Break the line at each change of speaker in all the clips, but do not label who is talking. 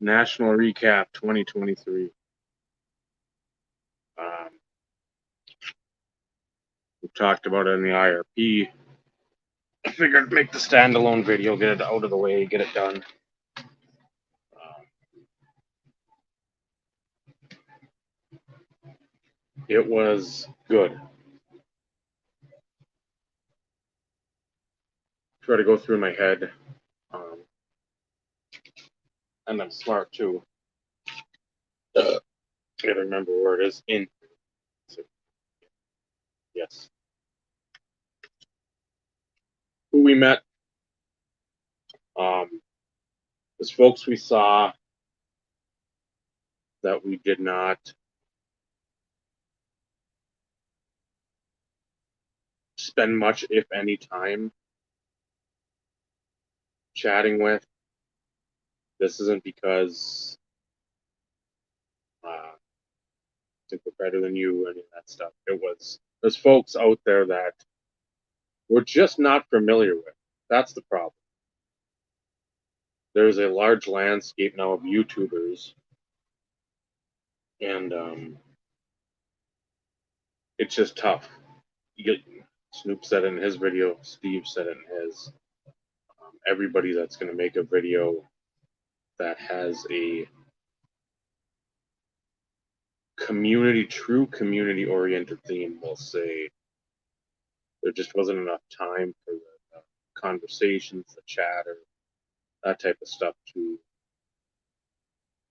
National Recap 2023. We've talked about it in the IRP. I figured make the standalone video, get it out of the way, get it done. It was good. Try to go through my head. And I'm smart too. Gotta remember where it is. In. Yes. Who we met. There's folks we saw that we did not spend much, if any, time chatting with. This isn't because I think we're better than you or any of that stuff. There's folks out there that we're just not familiar with. That's the problem. There's a large landscape now of YouTubers, and it's just tough. Snoop said it in his video, Steve said it in his. Everybody that's going to make a video that has a true community oriented theme will say there just wasn't enough time for the conversations, the chatter, that type of stuff to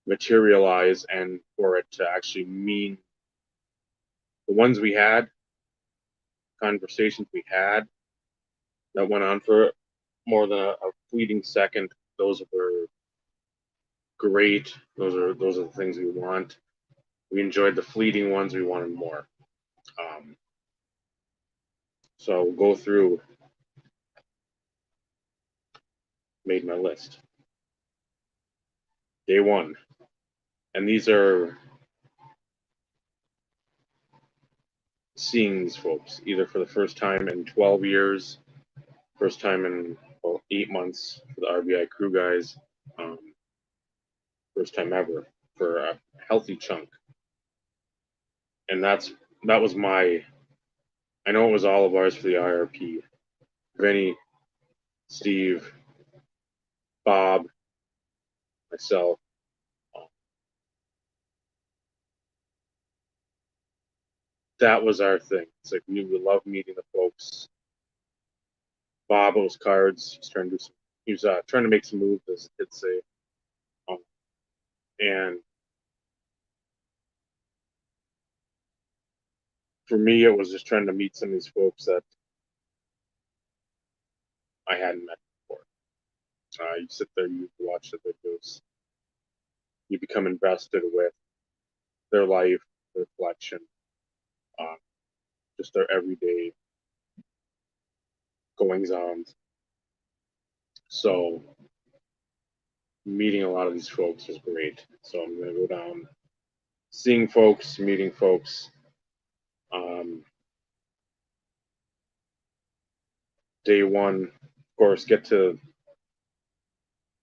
materialize and for it to actually mean the ones we had, conversations we had that went on for more than a fleeting second. Those were great. Those are the things we want. We enjoyed the fleeting ones. We wanted more. So we'll go through. Made my list. Day one, and these are seeing these folks either for the first time in 12 years, first time in 8 months for the RBI crew guys, first time ever for a healthy chunk. And that was my, I know it was all of ours for the IRP. Vinny, Steve, Bob, myself. That was our thing. It's like we love meeting the folks. Bob was cards. He's trying to do some. He was trying to make some moves, as the kids say. And for me, it was just trying to meet some of these folks that I hadn't met before. You sit there, you watch the videos, you become invested with their life, their collection, just their everyday goings on. So meeting a lot of these folks was great. So I'm going to go down, seeing folks, meeting folks. Day one, of course, get to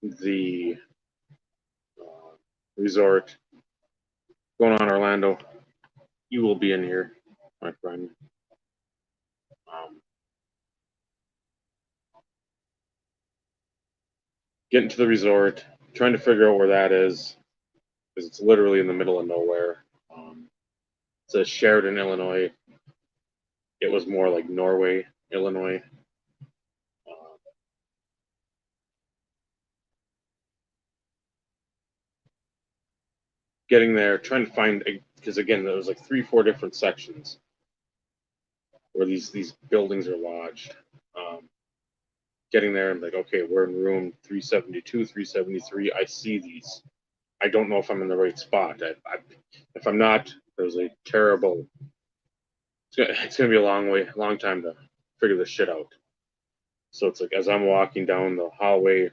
the resort. Going on, Orlando. You will be in here, my friend. Getting to the resort, trying to figure out where that is, because it's literally in the middle of nowhere. It says Sheridan, Illinois. It was more like Norway, Illinois. Getting there, trying to find, because again, there was like 3-4 different sections where these buildings are lodged. Getting there, I'm like, okay, we're in room 372, 373. I see these. I don't know if I'm in the right spot. If I'm not, there's a terrible. It's gonna be a long time to figure this shit out. So it's like as I'm walking down the hallway,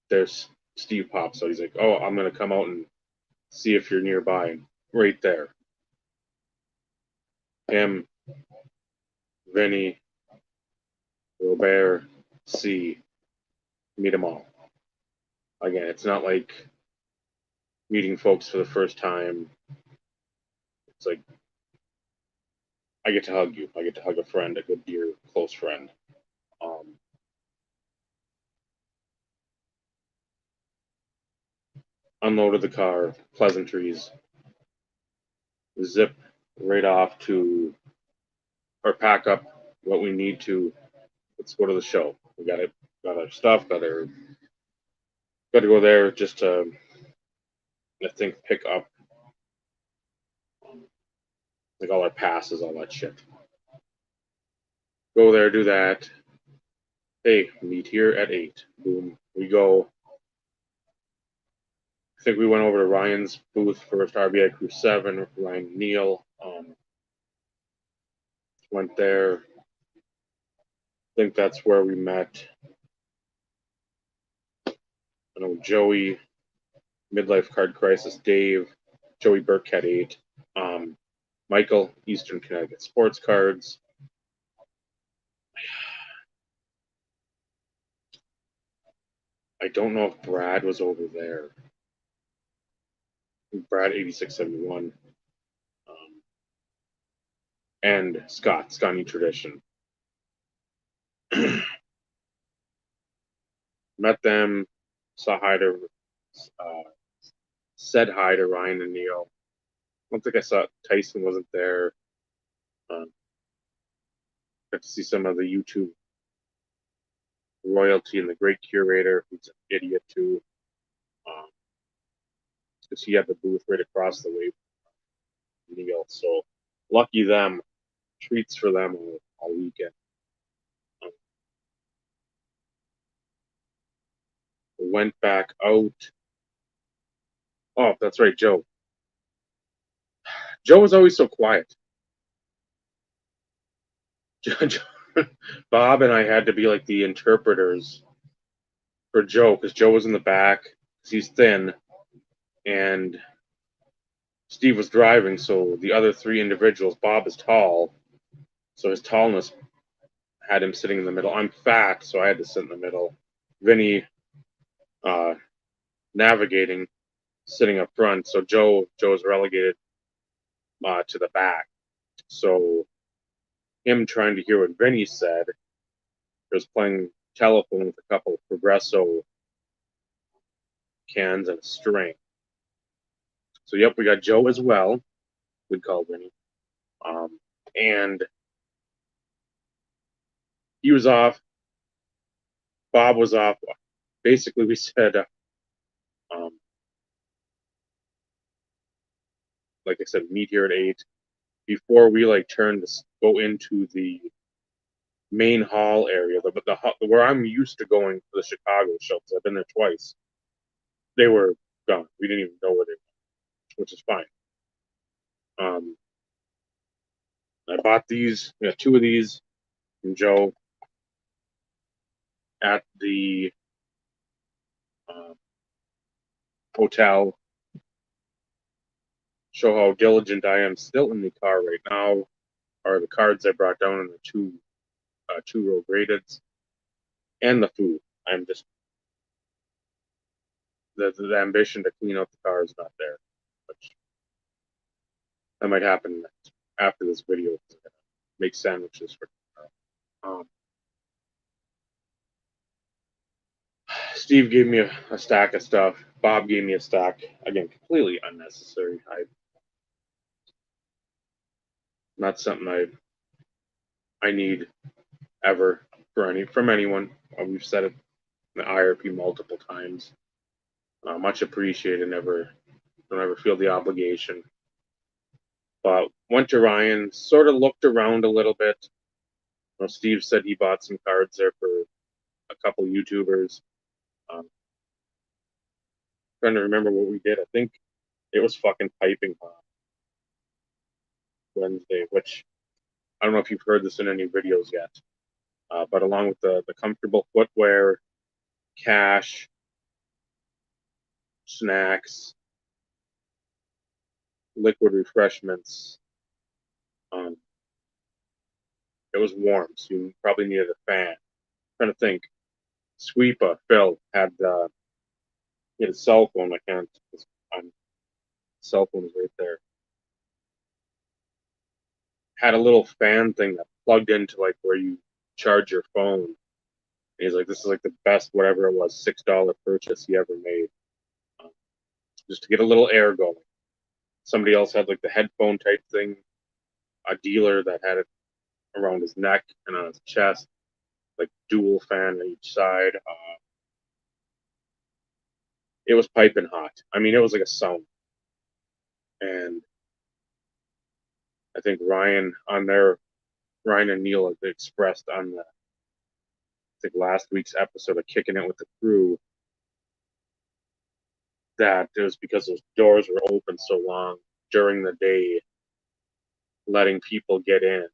there's Steve pops out. He's like, "Oh, I'm gonna come out and see if you're nearby." And right there, him, Vinny, Robert, C, meet them all. Again, it's not like meeting folks for the first time. It's like I get to hug you. I get to hug a friend, a good, dear, close friend. Unloaded the car, pleasantries, zip right off to, or pack up what we need to. Let's go to the show. We got our stuff, got to go there just to, I think, pick up like all our passes, all that shit. Go there, do that. Hey, meet here at 8. Boom. We go. I think we went over to Ryan's booth first, RBI Crew 7, Ryan Neal. Went there. I think that's where we met. I know Joey, Midlife Card Crisis, Dave, Joey Burkhead 8, Michael, Eastern Connecticut Sports Cards. I don't know if Brad was over there. Brad 8671. And Scotty Tradition. Met them, said hi to Ryan and Neil. I don't think I saw Tyson wasn't there. Got to see some of the YouTube royalty and the great curator, who's an idiot too. Because he had the booth right across the way from Neil. So lucky them. Treats for them all weekend. Went back out. Oh, that's right, Joe. Joe was always so quiet. Bob and I had to be like the interpreters for Joe, because Joe was in the back, because he's thin, and Steve was driving, so the other three individuals, Bob is tall, so his tallness had him sitting in the middle. I'm fat, so I had to sit in the middle. Vinny navigating, sitting up front, so Joe's relegated to the back. So him trying to hear what Vinny said, was playing telephone with a couple of Progresso cans and a string. So yep, we got Joe as well. We'd call Vinny. And he was off. Bob was off. Basically, we said, like I said, meet here at 8. Before we like turn to go into the main hall area, but where I'm used to going to the Chicago show, because I've been there twice, they were gone. We didn't even know where they were, which is fine. I bought these. We got 2 of these from Joe at the hotel. Show how diligent I am. Still in the car right now are the cards I brought down in the 2-row graded, and the food. I'm just the ambition to clean out the car is not there, which that might happen after this video. I'm gonna make sandwiches for tomorrow. Steve gave me a stack of stuff. Bob gave me a stack. Again, completely unnecessary. Not something I need ever from anyone. We've said it in the IRP multiple times. Much appreciated. Don't ever feel the obligation. But went to Ryan, sort of looked around a little bit. Steve said he bought some cards there for a couple YouTubers. Trying to remember what we did. I think it was fucking piping hot Wednesday, which I don't know if you've heard this in any videos yet. But along with the comfortable footwear, cash, snacks, liquid refreshments, it was warm, so you probably needed a fan. I'm trying to think. Sweepa, Phil, had a cell phone. I can't. cell phone was right there. Had a little fan thing that plugged into like where you charge your phone. And he's like, this is like the best whatever it was $6 purchase he ever made, um, just to get a little air going. Somebody else had like the headphone type thing, a dealer that had it around his neck and on his chest, like dual fan on each side. It was piping hot. I mean, it was like a sauna. And I think Ryan and Neil had expressed on the, I think last week's episode of Kicking It with the Crew that it was because those doors were open so long during the day, letting people get in.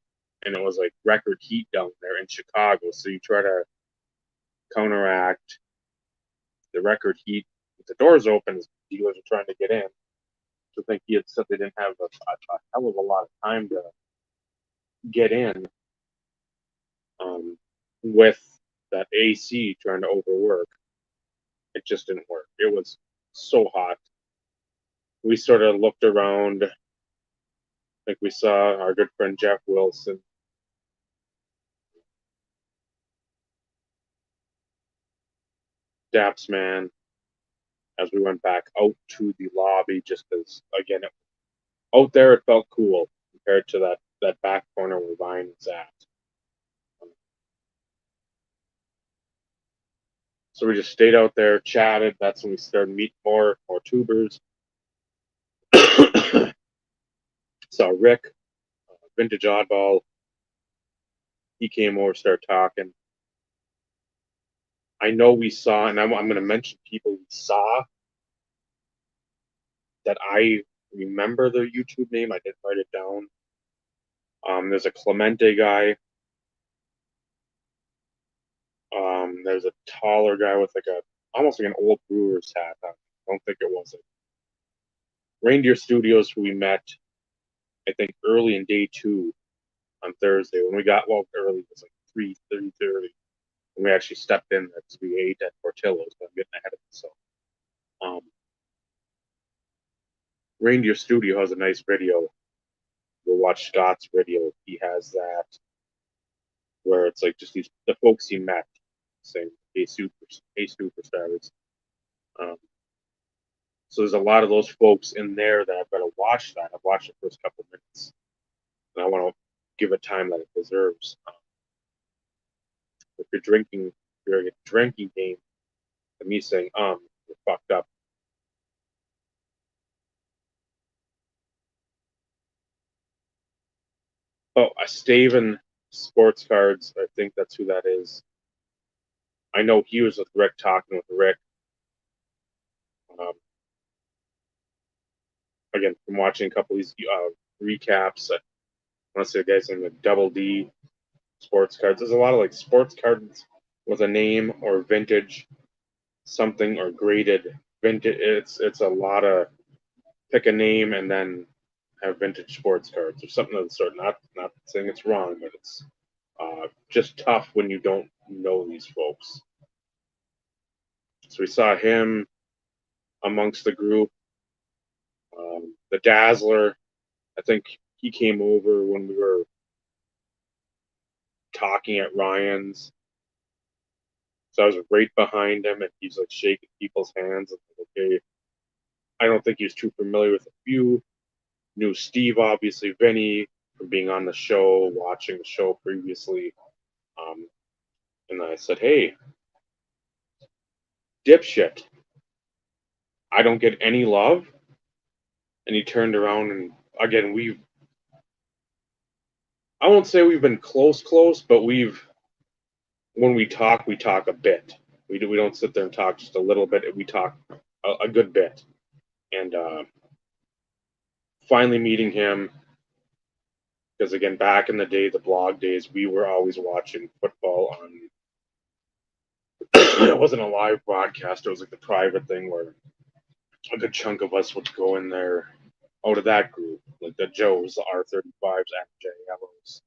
And it was like record heat down there in Chicago. So you try to counteract the record heat with the doors open as dealers are trying to get in. So I think he had said they didn't have a hell of a lot of time to get in, with that AC trying to overwork. It just didn't work. It was so hot. We sort of looked around. I think we saw our good friend Jeff Wilson. Daps man, as we went back out to the lobby, just because again, out there it felt cool compared to that back corner where Ryan was at. So we just stayed out there, chatted. That's when we started meeting more tubers. Saw Rick, Vintage Oddball. He came over, started talking. I know we saw, and I'm going to mention people we saw that I remember their YouTube name. I didn't write it down. There's a Clemente guy. There's a taller guy with like almost like an old brewer's hat. I don't think it was it. Reindeer Studios, who we met, I think early in day 2 on Thursday when we got early. It was like 3:30. And we actually stepped in because we ate at Portillo's, but I'm getting ahead of myself. Reindeer Studio has a nice video. We'll watch Scott's video. He has that where it's like just the folks he met saying, hey, superstars. So there's a lot of those folks in there that I've got to watch that. I've watched the first couple minutes. And I want to give it time that it deserves. If you're a drinking game, and me saying, you're fucked up. Oh, a Staven Sports Cards. I think that's who that is. I know he was with Rick, talking with Rick. Again, from watching a couple of these recaps, I want to say the guy's name like Double D Sports Cards. There's a lot of like sports cards with a name or vintage something or graded vintage. It's a lot of pick a name and then have vintage sports cards or something of the sort. Not saying it's wrong, but it's just tough when you don't know these folks. So we saw him amongst the group. The Dazzler, I think he came over when we were talking at Ryan's. So I was right behind him, and he's like shaking people's hands. And like, okay, I don't think he was too familiar with a few. Knew Steve, obviously, Vinny from being on the show, watching the show previously. And I said, hey, dipshit, I don't get any love. And he turned around and again, I won't say we've been close, but when we talk a bit. We don't sit there and talk just a little bit. We talk a good bit. And finally meeting him, because again, back in the day, the blog days, we were always watching football on. It wasn't a live broadcast. It was like the private thing where a good chunk of us would go in there out of that group, like the Joes, the R35s, FJLOs,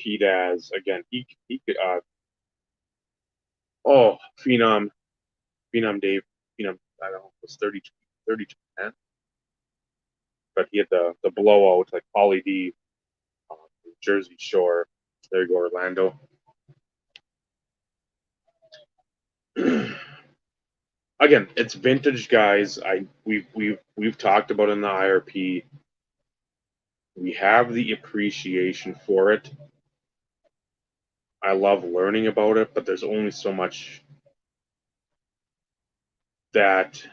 PDAS. Again, he could, Phenom Dave. I don't know, it was 32-10. But he had the blowout, like Paulie D, Jersey Shore. There you go, Orlando. Again, it's vintage guys. We've talked about in the IRP. We have the appreciation for it. I love learning about it, but there's only so much that,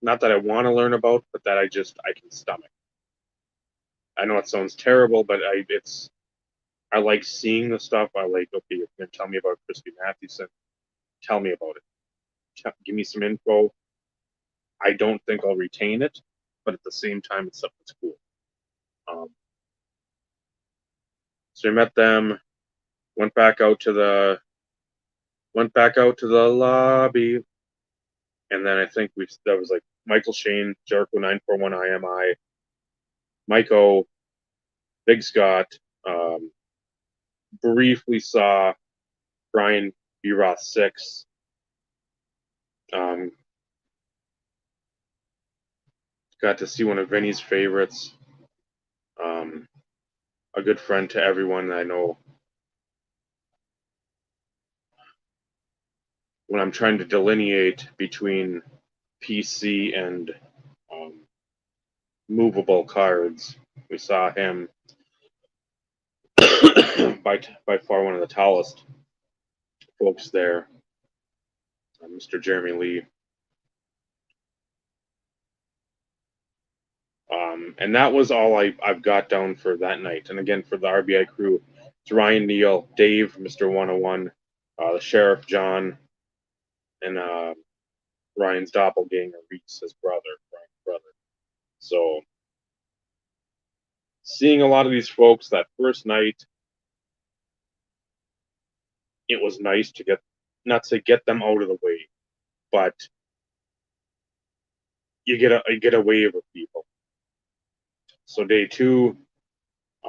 not that I want to learn about, but that I can stomach. I know it sounds terrible, but I like seeing the stuff. I like, okay, you're going to tell me about Christy Mathewson. Tell me about it. Give me some info. I don't think I'll retain it, but at the same time, it's something that's cool. So we met them, went back out to the lobby, and then I think that was like Michael Shane, Jericho 941 IMI, Mike O, Big Scott, briefly saw Brian B. Roth 6. Got to see one of Vinny's favorites. A good friend to everyone I know. When I'm trying to delineate between PC and movable cards, we saw him by far one of the tallest folks there, Mr. Jeremy Lee. And that was all I've got down for that night. And again, for the RBI crew, it's Ryan Neal, Dave, Mr. 101, the Sheriff, John, and Ryan's doppelganger, Reese, his brother, Ryan's brother. So seeing a lot of these folks that first night, it was nice to not to get them out of the way, but you get a wave of people. So day 2,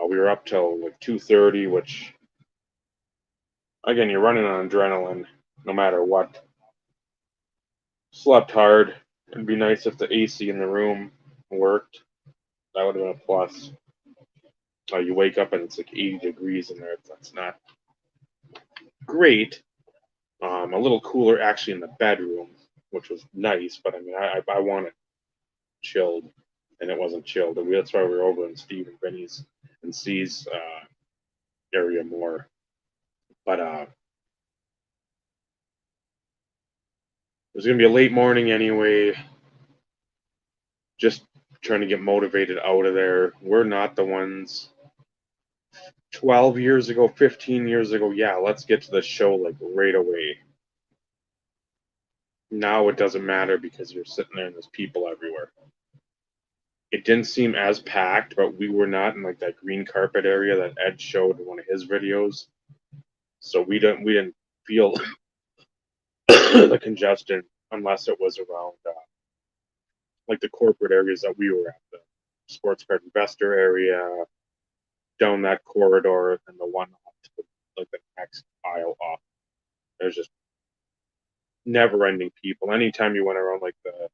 we were up till like 2:30, which again, you're running on adrenaline no matter what. Slept hard. It'd be nice if the AC in the room worked. That would have been a plus. You wake up and it's like 80 degrees in there. That's not great. A little cooler actually in the bedroom, which was nice, but I mean, I wanted chilled, and it wasn't chilled. That's why we were over in Steve and Vinny's and C's area more. But it was going to be a late morning anyway. Just trying to get motivated out of there. We're not the ones. 12 years ago, 15 years ago, yeah, let's get to the show like right away. Now it doesn't matter because you're sitting there and there's people everywhere. It didn't seem as packed, but we were not in like that green carpet area that Ed showed in one of his videos. So we didn't feel the congestion unless it was around like the corporate areas that we were at, the sports card investor area, down that corridor, and the one up to like the next aisle off. There's just never-ending people. Anytime you went around like the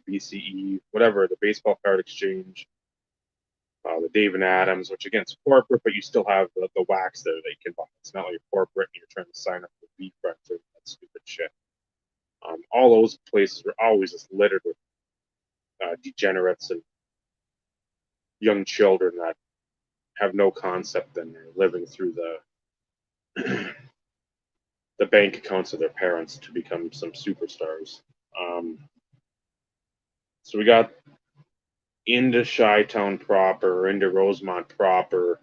BCE, whatever, the baseball card exchange, the Dave and Adams, which again is corporate, but you still have the wax there that you can buy. It's not like you're corporate and you're trying to sign up for beef or that stupid shit. All those places were always just littered with degenerates and young children that have no concept and they're living through the the bank accounts of their parents to become some superstars. So we got into Chi-Town proper, into Rosemont proper,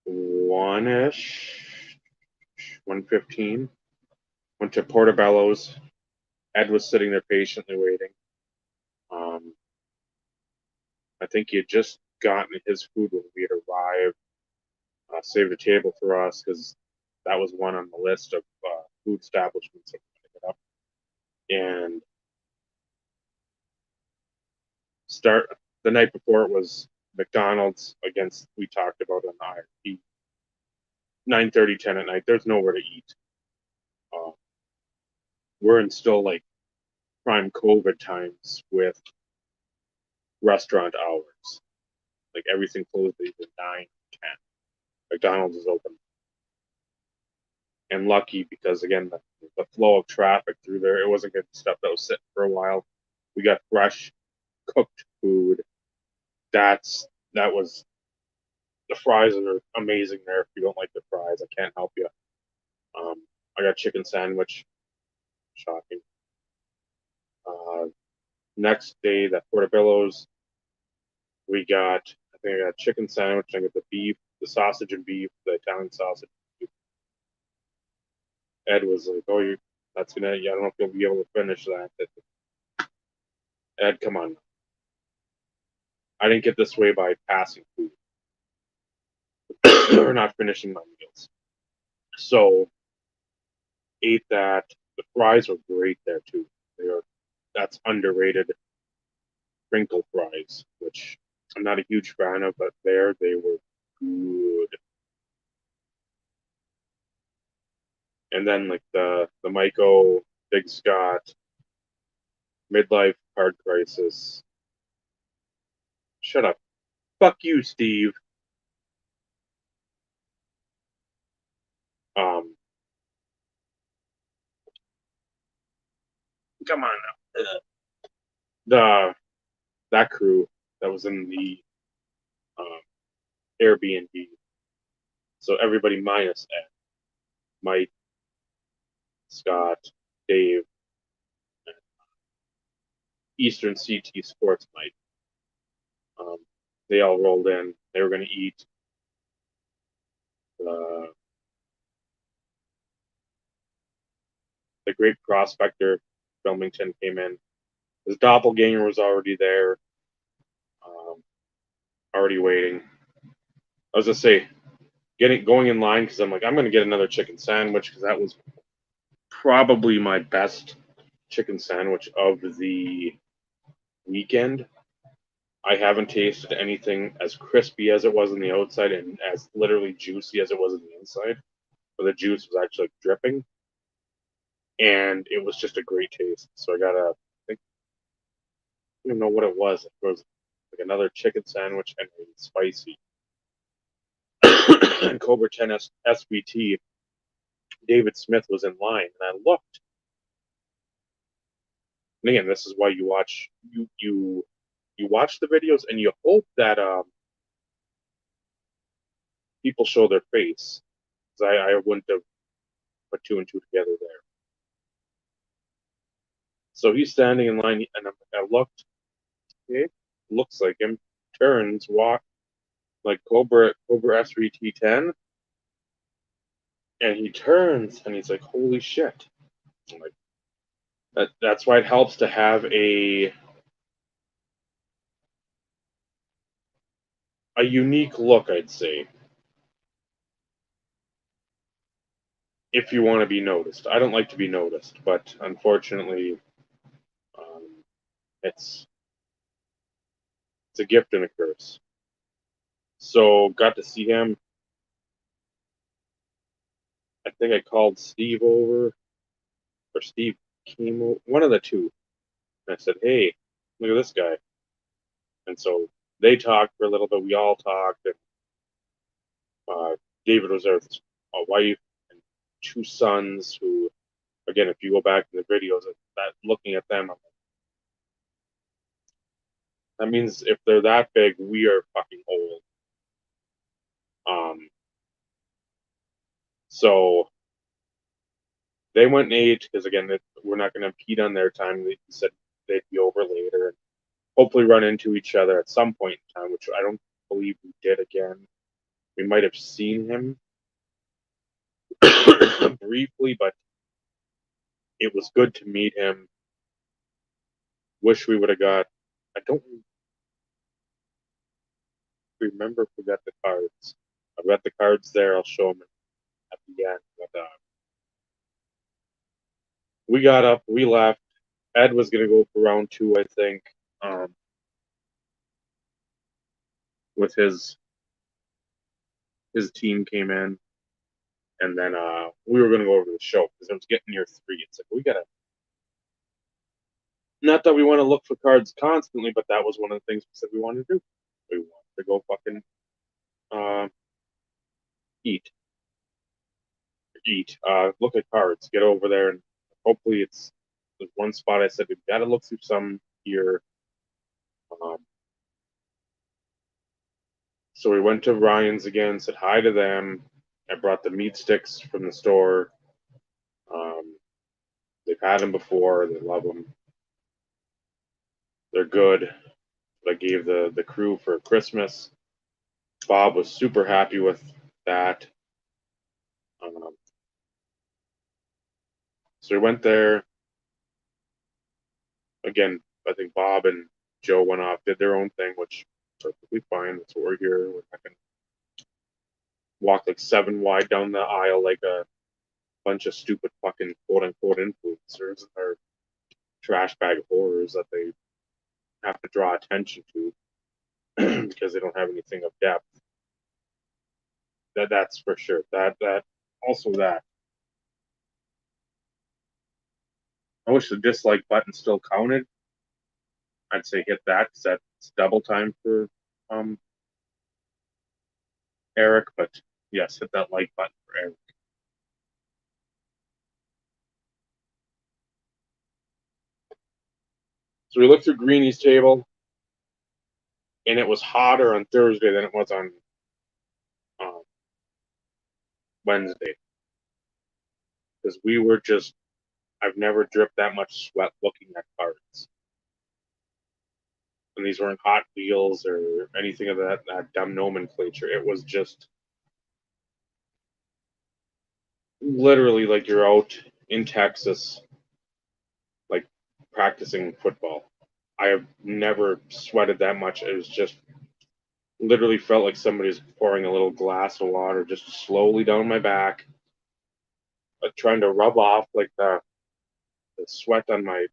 1-ish, 1:15. Went to Portobello's. Ed was sitting there patiently waiting. I think he had just gotten his food when we had arrived. Saved a table for us because that was one on the list of food establishments that we're going to get up. And start the night before it was McDonald's against, we talked about on the IRP. 9:30, 10 at night. There's nowhere to eat. We're in still like prime COVID times with restaurant hours. Like everything closed at either 9 or 10. McDonald's is open. And lucky because again the flow of traffic through there, it wasn't good stuff that was sitting for a while. We got fresh cooked food. That was the fries are amazing there. If you don't like the fries, I can't help you. I got chicken sandwich. Shocking. Next day, that Portobello's, I think I got chicken sandwich. I got the beef, the sausage and beef, the Italian sausage. Ed was like, "Oh, that's gonna. I don't know if you'll be able to finish that." Ed, come on. I didn't get this way by passing food or not finishing my meals. So ate that. The fries were great there too. That's underrated. Crinkle fries, which I'm not a huge fan of, but there they were good. And then like the Myco, Big Scott, Midlife Card Crisis. Shut up. Fuck you, Steve. Come on now. That crew that was in the Airbnb. So everybody minus Ed, Mike, Scott, Dave, and Eastern CT Sports Mike. They all rolled in. They were going to eat. The Great Prospector, Wilmington, came in. His doppelganger was already there, already waiting. I was going to say, going in line because I'm like, I'm going to get another chicken sandwich because that was probably my best chicken sandwich of the weekend. I haven't tasted anything as crispy as it was on the outside and as literally juicy as it was on the inside. But the juice was actually dripping, and it was just a great taste. So I don't even know what it was. It was like another chicken sandwich and a spicy. And Cobra 10 SVT, David Smith was in line, and I looked. And again, this is why you watch you watch the videos, and you hope that people show their face. Because I wouldn't have put two and two together there. So he's standing in line, and I looked. Okay, looks like him. Turns, walk like Cobra SVT10, and he turns, and he's like, "Holy shit!" I'm like, that's why it helps to have a unique look, I'd say, if you want to be noticed. I don't like to be noticed, but unfortunately, it's a gift and a curse. So got to see him. I think I called Steve over, or Steve came over, one of the two. And I said, "Hey, look at this guy." And so they talked for a little bit. We all talked. And David was there with his wife and two sons who, again, if you go back to the videos, that looking at them, that means if they're that big, we are fucking old. So they went and ate because, again, we're not going to impede on their time. They said they'd be over later and hopefully run into each other at some point in time, which I don't believe we did again. We might have seen him briefly, but it was good to meet him. Wish we would have got. I don't remember if we got the cards. I've got the cards there. I'll show them at the end. But we got up. We left. Ed was going to go for round two, I think, with his team came in. And then we were going to go over to the show because it was getting near 3. It's like, we got to, not that we want to look for cards constantly, but that was one of the things we said we wanted to do. We wanted to go fucking eat, look at cards, get over there, and hopefully it's the one spot I said we've got to look through some here. So we went to Ryan's again, said hi to them. I brought the meat sticks from the store. They've had them before. They love them. They're good. I gave the crew for Christmas. Bob was super happy with that. So we went there. Again, I think Bob and Joe went off, did their own thing, which is perfectly fine. That's what we're here. We're not going to walk like 7 wide down the aisle like a bunch of stupid fucking quote unquote influencers or trash bag horrors that they have to draw attention to because they don't have anything of depth. That's for sure. That also that. I wish the dislike button still counted. I'd say hit that because that's double time for Eric. But yes, hit that like button for Eric. So we looked through Greeny's table, and it was hotter on Thursday than it was on Wednesday because we were just. I've never dripped that much sweat looking at cards. And these weren't Hot Wheels or anything of that dumb nomenclature. It was just literally like you're out in Texas, like practicing football. I have never sweated that much. It was just literally felt like somebody's pouring a little glass of water just slowly down my back, trying to rub off like the sweat on my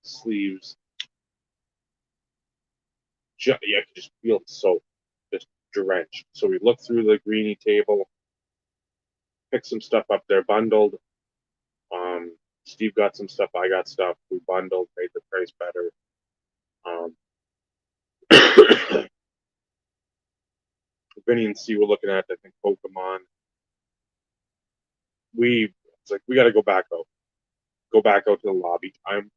sleeves. Yeah, I could just feel it so just drenched. So we looked through the Greeny table, picked some stuff up there, bundled. Steve got some stuff, I got stuff. We bundled, made the price better. Vinny and C were looking at, I think, Pokemon. It's like we got to go back out. Go back out to the lobby. I'm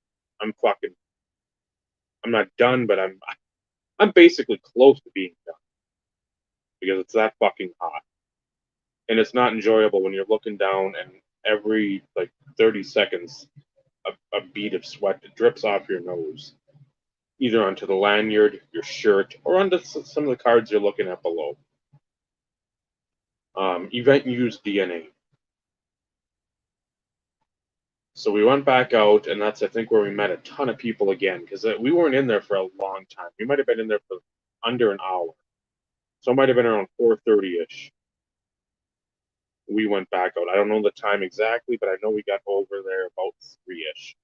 fucking. I'm not done, but I'm basically close to being done because it's that fucking hot, and it's not enjoyable when you're looking down and every like 30 seconds a bead of sweat that drips off your nose, either onto the lanyard, your shirt, or onto some of the cards you're looking at below. Event used DNA. So we went back out, and that's I think where we met a ton of people again because we weren't in there for a long time. We might have been in there for under an hour, so it might have been around 4:30 ish. We went back out. I don't know the time exactly, but I know we got over there about 3 ish.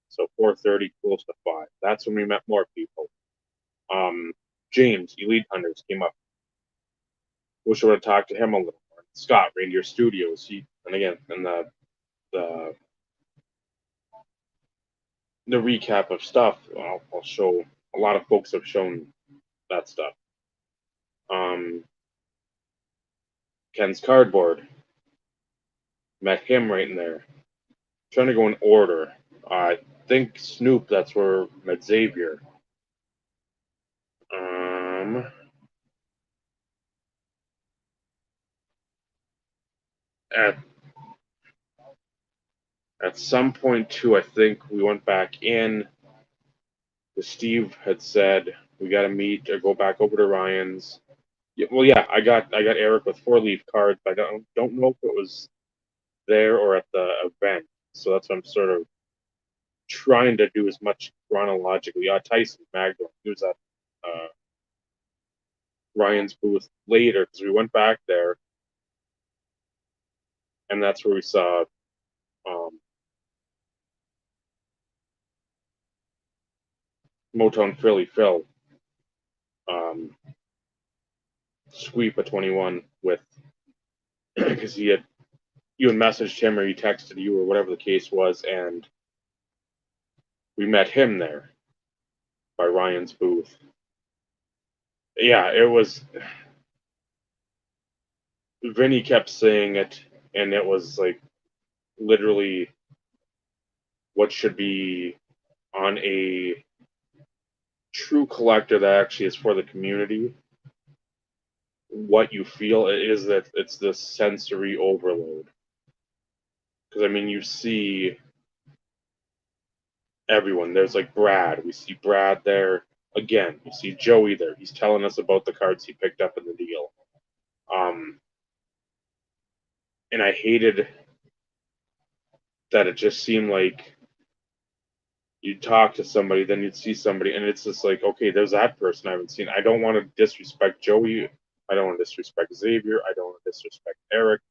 So 4:30, close to 5. That's when we met more people. James, Elite Hunters, came up. Wish I would have talked to him a little more. Scott, Reindeer Studios, and again, and the recap of stuff. I'll show. A lot of folks have shown that stuff. Ken's Cardboard. Met him right in there. Trying to go in order. I think Snoop. That's where met Xavier. At some point too, I think we went back in. Steve had said we got to meet or go back over to Ryan's. Yeah, well, yeah, I got Eric with 4-leaf cards, but I don't know if it was there or at the event. So that's what I'm sort of trying to do as much chronologically. Tyson Magdalene, he was at Ryan's booth later because we went back there, and that's where we saw Motown Philly Phil sweep a 21 with because he had you had messaged him or he texted you or whatever the case was, and we met him there by Ryan's booth. Yeah, it was. Vinny kept saying it, and it was like literally what should be on a true collector that actually is for the community. What you feel is that it's this sensory overload. Because, I mean, you see everyone. There's like Brad. We see Brad there. Again, you see Joey there. He's telling us about the cards he picked up in the deal. And I hated that it just seemed like you'd talk to somebody, then you'd see somebody, and it's just like, okay, there's that person I haven't seen. I don't want to disrespect Joey. I don't want to disrespect Xavier. I don't want to disrespect Eric,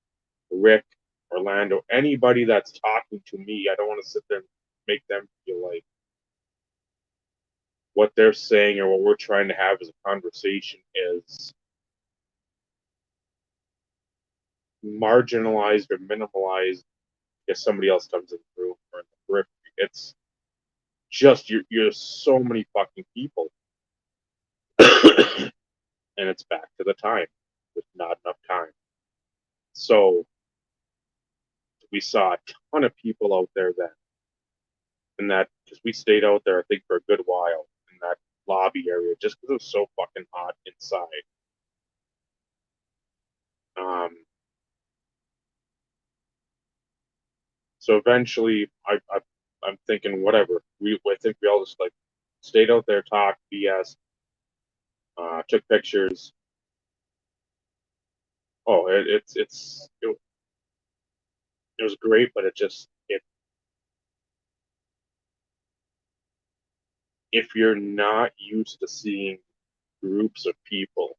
Rick, Orlando, anybody that's talking to me. I don't want to sit there and make them feel like what they're saying or what we're trying to have as a conversation is marginalized or minimalized if somebody else comes in the room or in the periphery. It's just you're so many fucking people. And it's back to the time with not enough time. So we saw a ton of people out there then. And that, because we stayed out there, I think, for a good while in that lobby area just because it was so fucking hot inside. So eventually, I'm thinking, whatever. I think we all just like stayed out there, talked, BS, took pictures. Oh, it was great, but if you're not used to seeing groups of people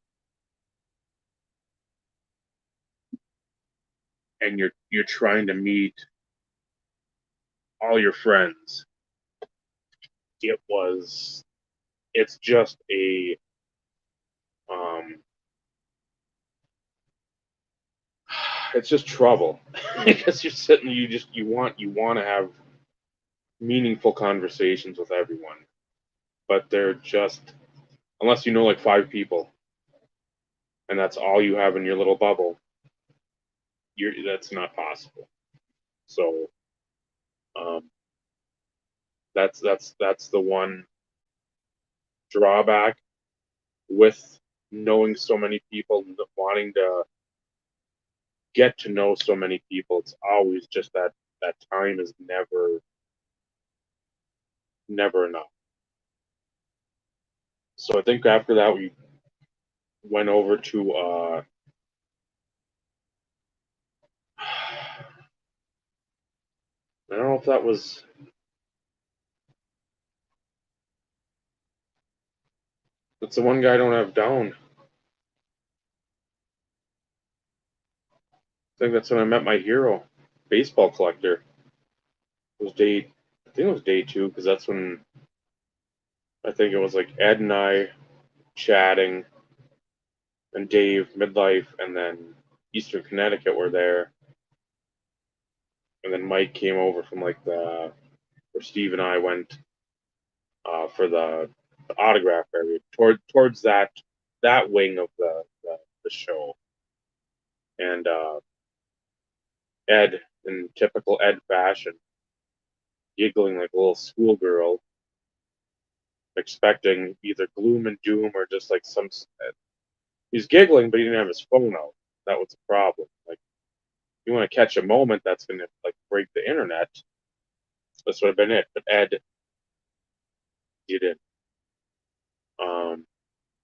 and you're trying to meet all your friends, it's just a um, it's just trouble because you're sitting, you want to have meaningful conversations with everyone, but they're just, unless you know like five people and that's all you have in your little bubble, that's not possible. So um, that's the one drawback with knowing so many people, wanting to get to know so many people. It's always just that time is never enough. So I think after that we went over to I don't know if that was, it's the one guy I don't have down. I think that's when I met my hero, baseball collector. It was I think it was day two, because that's when I think it was like Ed and I chatting, and Dave, Midlife, and then Eastern Connecticut were there, and then Mike came over from like where Steve and I went for the autograph area towards that wing of the show, and Ed, in typical Ed fashion, giggling like a little schoolgirl, expecting either gloom and doom or just like some. He's giggling, but he didn't have his phone out. That was the problem. Like, you want to catch a moment that's going to like break the internet. This would have been it. But Ed didn't.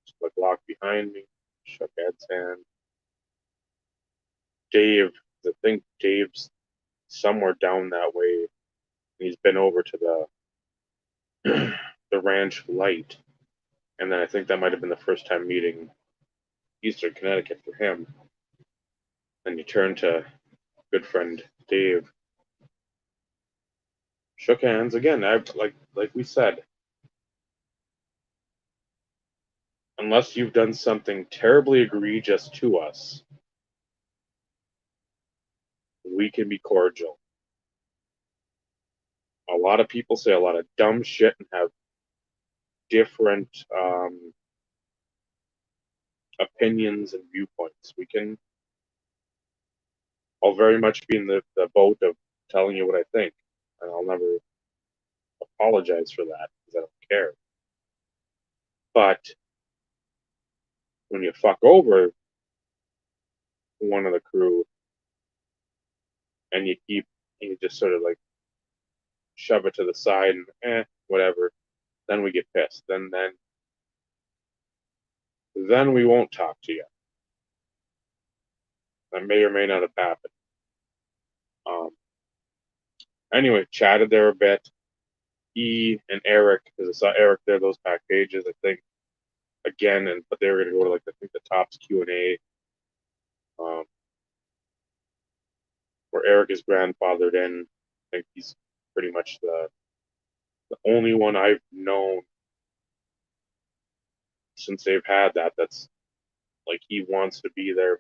Just like walked behind me, shook Ed's hand. Dave, I think Dave's somewhere down that way. He's been over to the ranch light, and then I think that might have been the first time meeting Eastern Connecticut for him. And you turn to good friend Dave, shook hands again. I like we said, unless you've done something terribly egregious to us, we can be cordial. A lot of people say a lot of dumb shit and have different opinions and viewpoints. I'll very much be in the boat of telling you what I think, and I'll never apologize for that because I don't care. But when you fuck over one of the crew and you just sort of like shove it to the side and whatever, then we get pissed. Then we won't talk to you. That may or may not have happened. Anyway, chatted there a bit. E and Eric, because I saw Eric there, those back pages, I think, again, but they were going to go to like I think the Topps Q&A, where Eric is grandfathered in. I think he's pretty much the only one I've known since they've had that's like he wants to be there.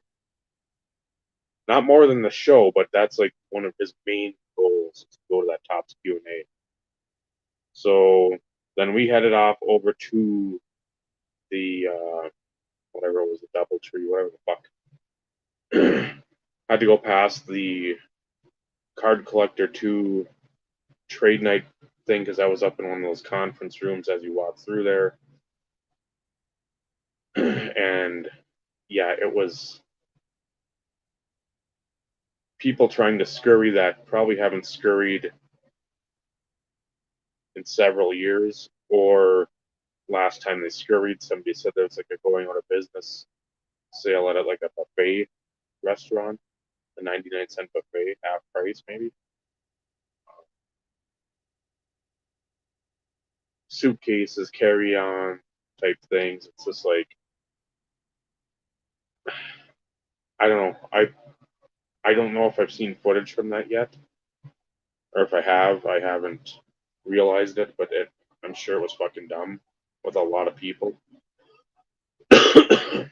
Not more than the show, but that's like one of his main goals is to go to that Topps Q&A. So then we headed off over to the whatever it was, the DoubleTree, whatever the fuck. Had to go past the Card Collector 2 trade night thing because I was up in one of those conference rooms as you walk through there. And yeah, it was people trying to scurry that probably haven't scurried in several years, or last time they scurried, somebody said there was like a going out of business sale at like a buffet restaurant, a 99-cent buffet, half price maybe. Suitcases, carry-on type things. It's just like, I don't know. I don't know if I've seen footage from that yet, or if I haven't realized it. But I'm sure it was fucking dumb with a lot of people. But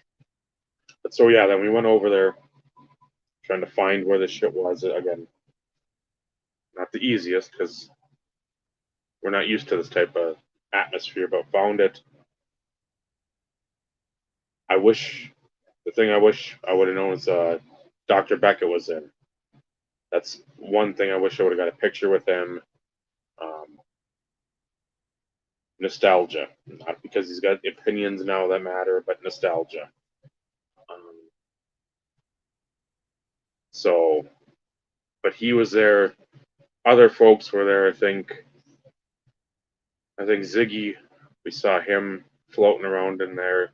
so yeah, then we went over there trying to find where this shit was. Again, not the easiest because we're not used to this type of atmosphere, but found it. I wish I wish I would have known is Dr. Beckett was in. That's one thing I wish I would have got a picture with him. Nostalgia, not because he's got opinions now that matter, but nostalgia. So, but he was there. Other folks were there. I think Ziggy. We saw him floating around in there.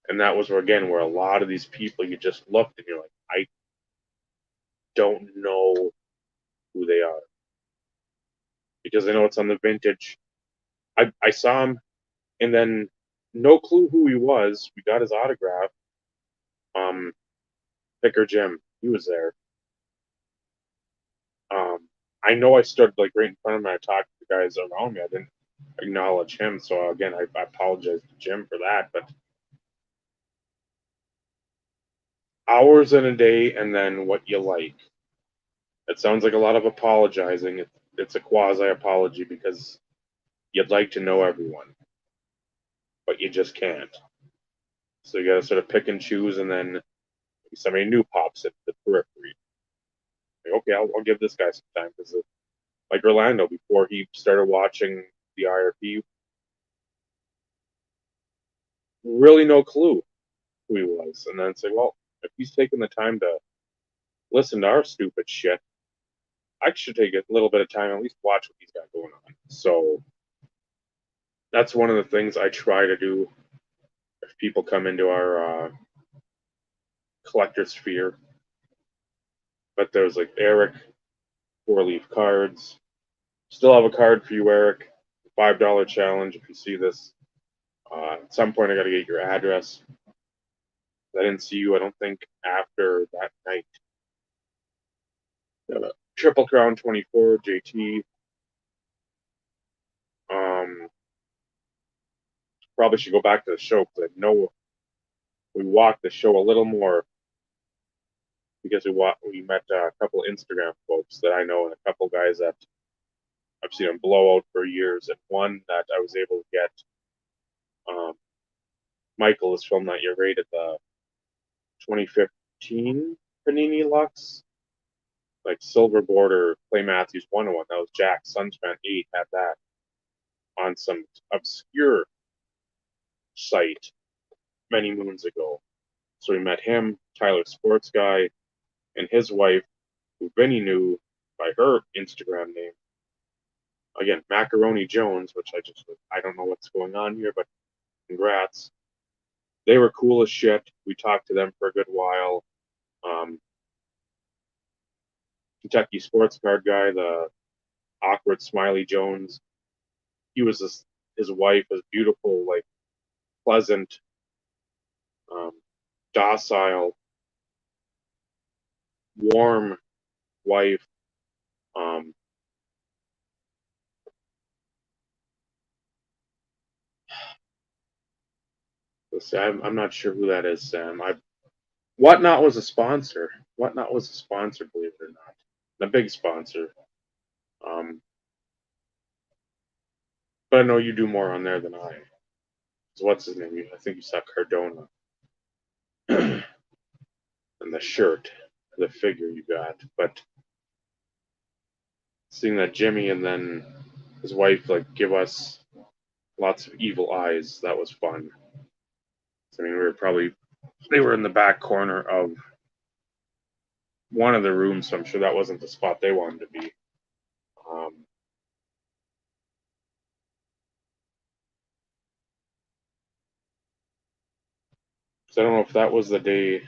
And that was where a lot of these people you just looked and you're like, I don't know who they are because I know it's on the vintage. I saw him and then no clue who he was. We got his autograph. Picker Jim, he was there. I know I stood like right in front of him. I talked to the guys around me. I didn't acknowledge him, so again, I apologize to Jim for that. But hours in a day, and then what you like. It sounds like a lot of apologizing. It's a quasi apology because you'd like to know everyone, but you just can't. So you got to sort of pick and choose, and then somebody new pops at the periphery. Like, okay, I'll give this guy some time because, like Orlando, before he started watching the IRP, really no clue who he was, and then say, well, if he's taking the time to listen to our stupid shit, I should take a little bit of time and at least watch what he's got going on. So that's one of the things I try to do if people come into our collector sphere. But there's like Eric, 4-leaf cards. Still have a card for you, Eric. $5 challenge if you see this. At some point, I got to get your address. I didn't see you, I don't think, after that night. Triple Crown 24, JT. Probably should go back to the show because I know we walked the show a little more because we met a couple of Instagram folks that I know and a couple guys that I've seen them blow out for years, and one that I was able to get. Michael is from that year, rated the 2015 Panini Lux, like silver border. Clay Matthews 101. That was Jack Sunspan 8 had that on some obscure site many moons ago. So we met him, Tyler Sports Guy, and his wife, who Vinny knew by her Instagram name. Again, Macaroni Jones, which I don't know what's going on here, but congrats. They were cool as shit. We talked to them for a good while. Kentucky Sports Card Guy, the awkward Smiley Jones. He was his wife was beautiful, like pleasant, docile, warm wife. I'm not sure who that is, Sam. Whatnot was a sponsor. Whatnot was a sponsor, believe it or not. A big sponsor. But I know you do more on there than I. So what's his name? I think you saw Cardona. And the shirt, the figure you got. But seeing that Jimmy and then his wife like give us lots of evil eyes, that was fun. I mean, they were in the back corner of one of the rooms, so I'm sure that wasn't the spot they wanted to be. So I don't know if that was the day.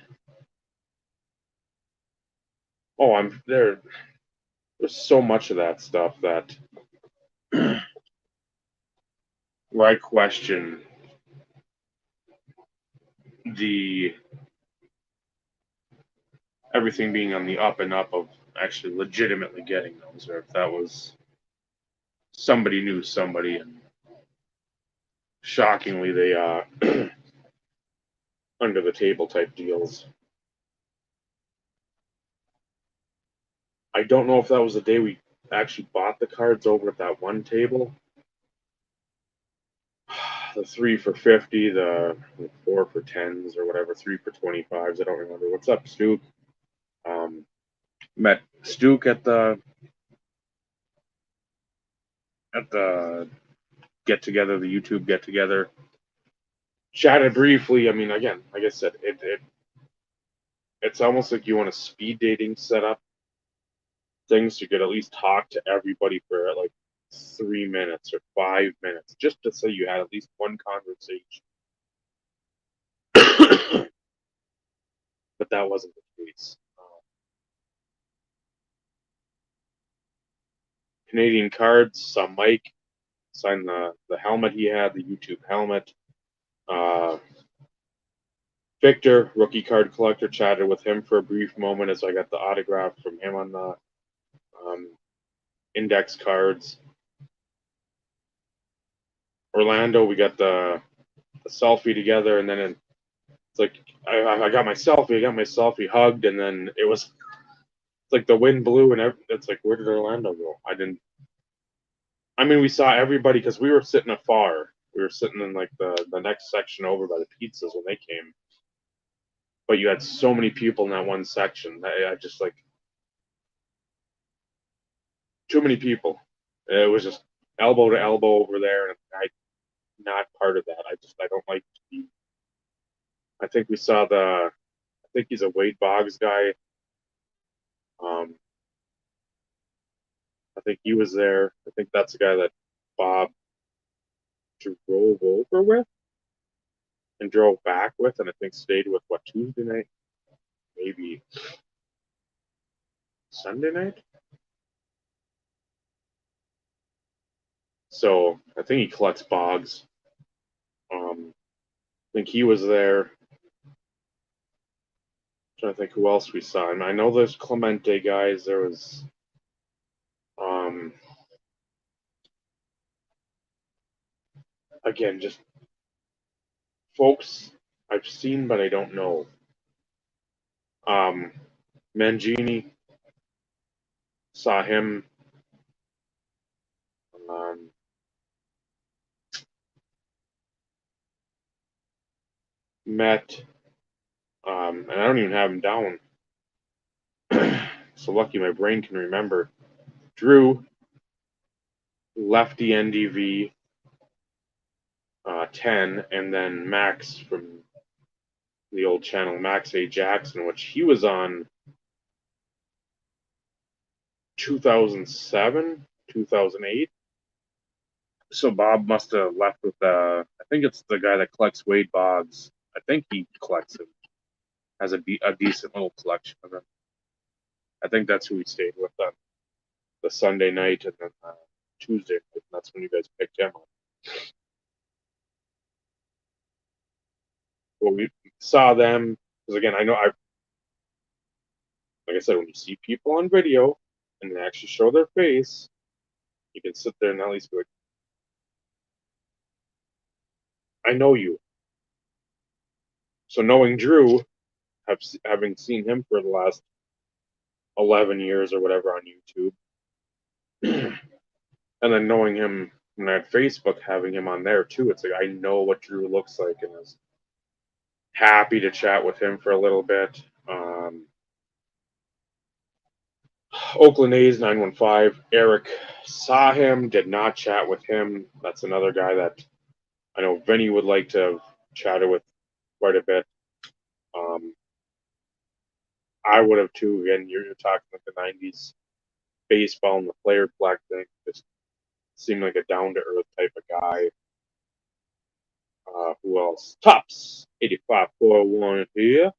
Oh, I'm there. There's so much of that stuff that where I question the everything being on the up and up of actually legitimately getting those, or if that was somebody knew somebody and shockingly they under the table type deals. I don't know if that was the day we actually bought the cards over at that one table. The 3 for 50, the 4 for 10s or whatever, 3 for 25s. I don't remember. What's up, Stuke? Met Stuke at the get together, the YouTube get together. Chatted briefly. I mean, again, like I said, it's almost like you want a speed dating setup. Things you could at least talk to everybody for like 3 minutes or 5 minutes, just to say you had at least one conversation. But that wasn't the case. Canadian Cards saw Mike sign the helmet he had, the YouTube helmet. Victor, rookie card collector, chatted with him for a brief moment as I got the autograph from him on the index cards. Orlando, we got the selfie together, and then it's like I got my selfie, hugged, and then it's like the wind blew, and it's like, where did Orlando go? I mean, we saw everybody because we were sitting afar. We were sitting in like the next section over by the pizzas when they came. But you had so many people in that one section. I just like too many people. It was just elbow to elbow over there, and I'm not part of that. I don't like to be. I think we saw I think he's a Wade Boggs guy. I think he was there. I think that's the guy that Bob drove over with and drove back with, and I think stayed with Tuesday night, maybe Sunday night. So I think he collects Boggs. I think he was there. I'm trying to think who else we saw. And I know there's Clemente guys. There was again just folks I've seen, but I don't know. Mangini, saw him. Um, met, and I don't even have him down. So lucky my brain can remember. Drew, lefty NDV, 10, and then Max from the old channel, Max A. Jackson, which he was on 2007, 2008. So Bob must have left with I think it's the guy that collects Wade Boggs. I think he collects him, has a decent little collection of them. I think that's who he stayed with on the Sunday night, and then Tuesday night, and that's when you guys picked him up. Well, we saw them because again, I know like I said, when you see people on video and they actually show their face, you can sit there and at least be like, I know you. So knowing Drew, having seen him for the last 11 years or whatever on YouTube, and then knowing him when I had Facebook, having him on there too, it's like I know what Drew looks like and is happy to chat with him for a little bit. Oakland A's 915. Eric saw him, did not chat with him. That's another guy that I know Vinny would like to have chatted with quite a bit. I would have too. Again, you're talking like the 90s baseball and the player black thing. Just seemed like a down to earth type of guy. Who else? Tops 8541 here.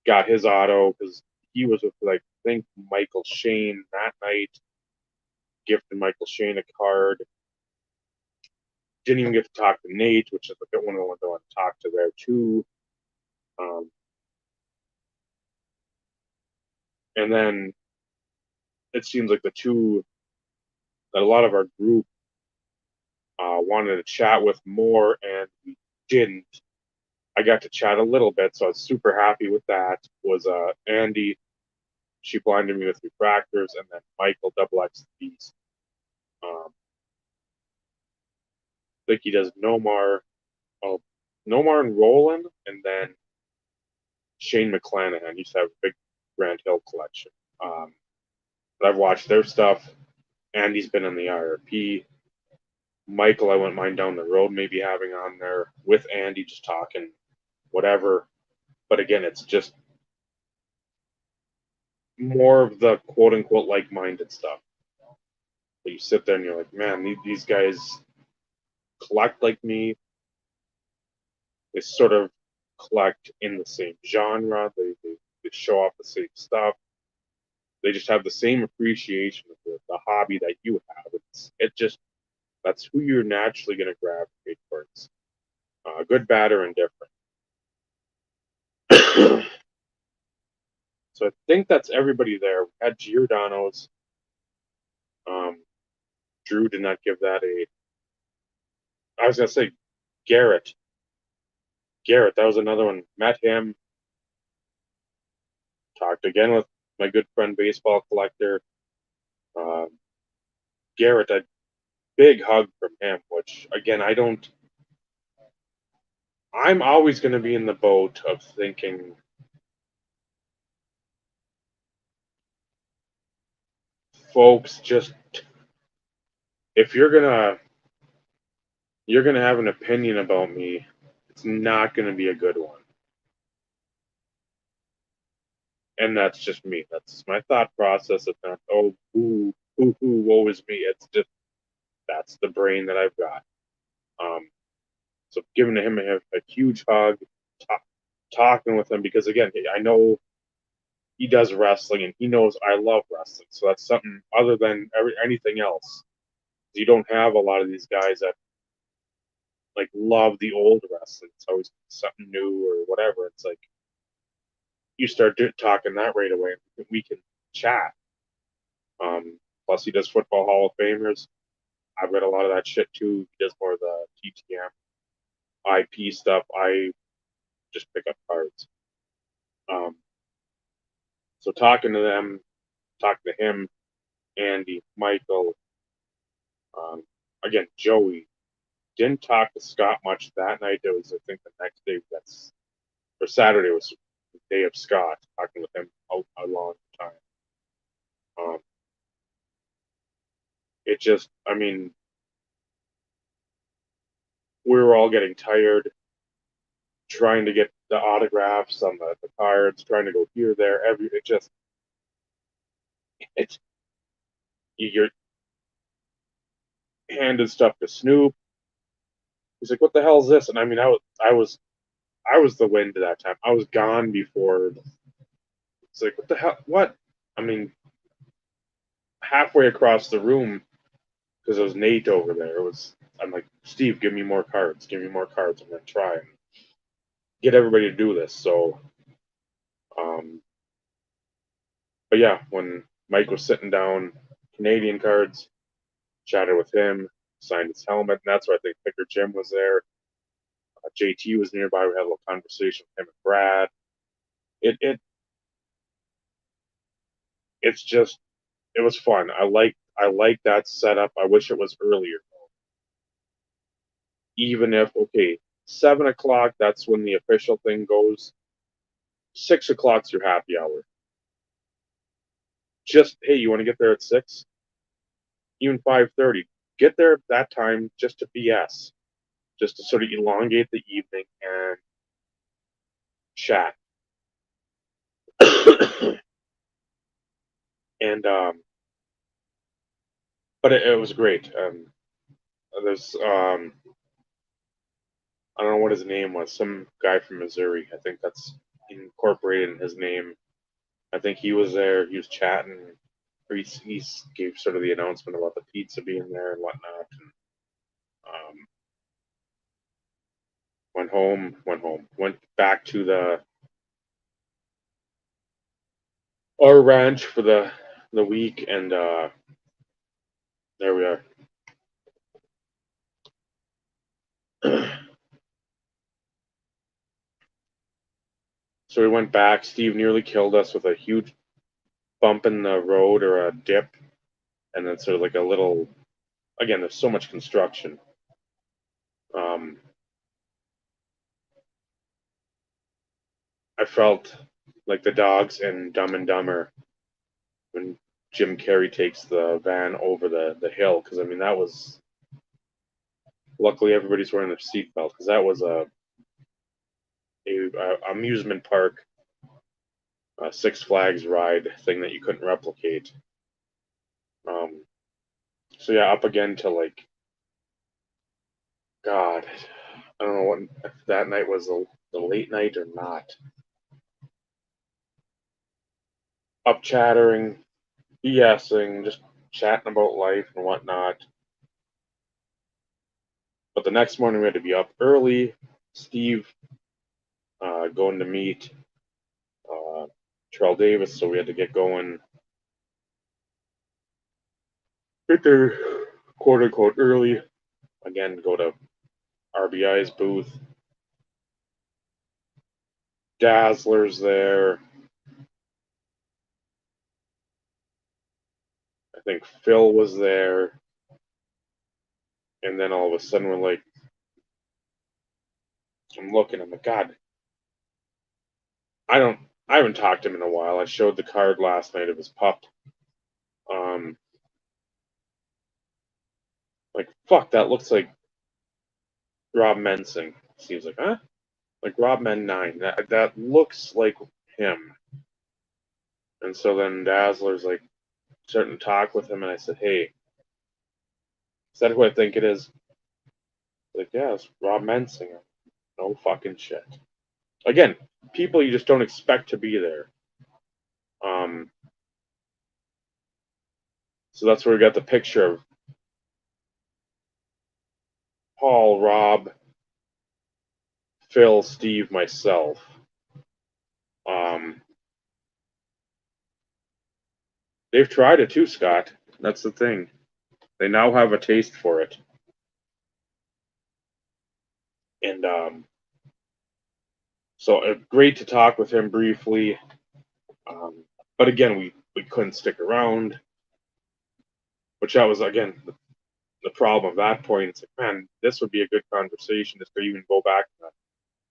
Got his auto because he was with, like, I think Michael Shane that night. Gifted Michael Shane a card. Didn't even get to talk to Nate, which is one of the ones I want to talk to there too. And then it seems like the two that a lot of our group wanted to chat with more, and we didn't. I got to chat a little bit, so I was super happy with that. Was Andy? She blinded me with refractors, and then Michael double X the Beast. I think he does Nomar and Roland, and then Shane McClanahan used to have a big Grant Hill collection. But I've watched their stuff. Andy's been in the IRP. Michael, I wouldn't mind down the road maybe having on there with Andy, just talking whatever. But again, it's just more of the quote unquote like minded stuff. But you sit there and you're like, man, these guys collect like me. They sort of collect in the same genre. They show off the same stuff. They just have the same appreciation of the hobby that you have. That's who you're naturally going to gravitate towards. Good, bad, or indifferent. So I think that's everybody there. We had Giordano's. Drew did not give that a. I was going to say Garrett. Garrett, that was another one. Met him. Talked again with my good friend, baseball collector. Garrett, a big hug from him, which, again, I'm always going to be in the boat of thinking folks, just if you're gonna have an opinion about me, it's not gonna be a good one. And that's just me. That's my thought process. It's not, oh, woe is me. It's just that's the brain that I've got. So giving him a huge hug, talking with him, because again, I know he does wrestling and he knows I love wrestling. So that's something other than anything else. You don't have a lot of these guys that like love the old wrestling. It's always something new or whatever. It's like you start talking that right away, and we can chat. Plus, he does Football Hall of Famers. I've read a lot of that shit too. He does more of the TTM, IP stuff. just pick up cards. So talking to them, talking to him, Andy, Michael, again, Joey. Didn't talk to Scott much that night. It was, I think, the next day. Or Saturday was the day of Scott. Talking with him a long time. It just, I mean, we were all getting tired, trying to get the autographs on the cards, trying to go here, there, you're handed stuff to Snoop. He's like, "What the hell is this?" And I mean, I was the wind at that time. I was gone before. It's like, what the hell? What? I mean, halfway across the room, because it was Nate over there. I'm like, "Steve, give me more cards. Give me more cards. I'm gonna try and get everybody to do this." So, um, but yeah, when Mike was sitting down, Canadian cards, chatted with him, signed his helmet, and that's where I think Picker Jim was there. JT was nearby. We had a little conversation with him and Brad. It's just, it was fun. I like that setup. I wish it was earlier. Even if, okay, 7 o'clock, that's when the official thing goes. 6 o'clock's your happy hour. Just, hey, you want to get there at 6? Even 5:30. Get there at that time just to BS, just to sort of elongate the evening and chat. And but it was great. There's I don't know what his name was, some guy from Missouri. I think that's incorporated in his name. I think he was there. He was chatting. He gave sort of the announcement about the pizza being there and whatnot. And went back to our ranch for the week, and there we are. So we went back. Steve nearly killed us with a huge bump in the road or a dip, and then sort of like a little. Again, there's so much construction. I felt like the dogs in Dumb and Dumber when Jim Carrey takes the van over the hill, because I mean that was, luckily everybody's wearing their seatbelt, because that was a amusement park, Six Flags ride thing that you couldn't replicate. So yeah, up again to like, God, I don't know what if that night was the late night or not. Up chattering, BSing, just chatting about life and whatnot. But the next morning we had to be up early. Steve going to meet Terrell Davis, so we had to get going. Get there, quote unquote, early. Again, go to RBI's booth. Dazzler's there. I think Phil was there. And then all of a sudden we're like, I'm looking, I'm like, God, I haven't talked to him in a while. I showed the card last night of his pup. Like, fuck, that looks like Rob Mensing. Steve's like, huh? Like Rob Men 9. That looks like him. And so then Dazzler's like starting to talk with him, and I said, hey, is that who I think it is? Like, yeah, it's Rob Mensing. No fucking shit. Again, people you just don't expect to be there. So that's where we got the picture of Paul, Rob, Phil, Steve, myself. They've tried it too, Scott. That's the thing. They now have a taste for it. And So great to talk with him briefly. But again, we couldn't stick around, which that was, again, the problem at that point. It's like, man, this would be a good conversation just to even go back to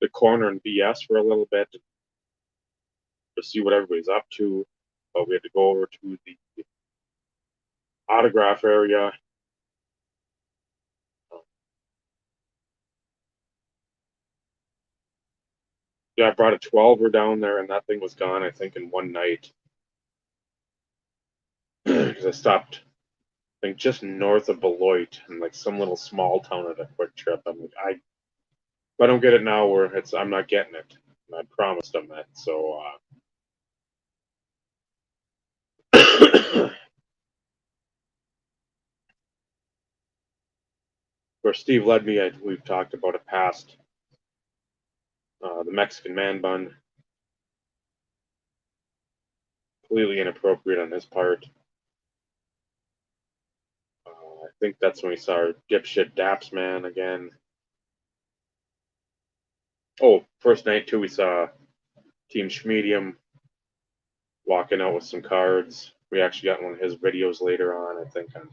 the corner and BS for a little bit to see what everybody's up to. But we had to go over to the autograph area. Yeah, I brought a 12er down there, and that thing was gone, I think, in one night. Because I stopped, I think, just north of Beloit in like some little small town at a Quick Trip. I'm like, if I don't get it now, I'm not getting it. And I promised them that. So, where Steve led me, we've talked about it past. The Mexican man bun, completely inappropriate on his part. I think that's when we saw our dipshit Daps man again. Oh, first night too, we saw Team Schmedium walking out with some cards. We actually got one of his videos later on, I think on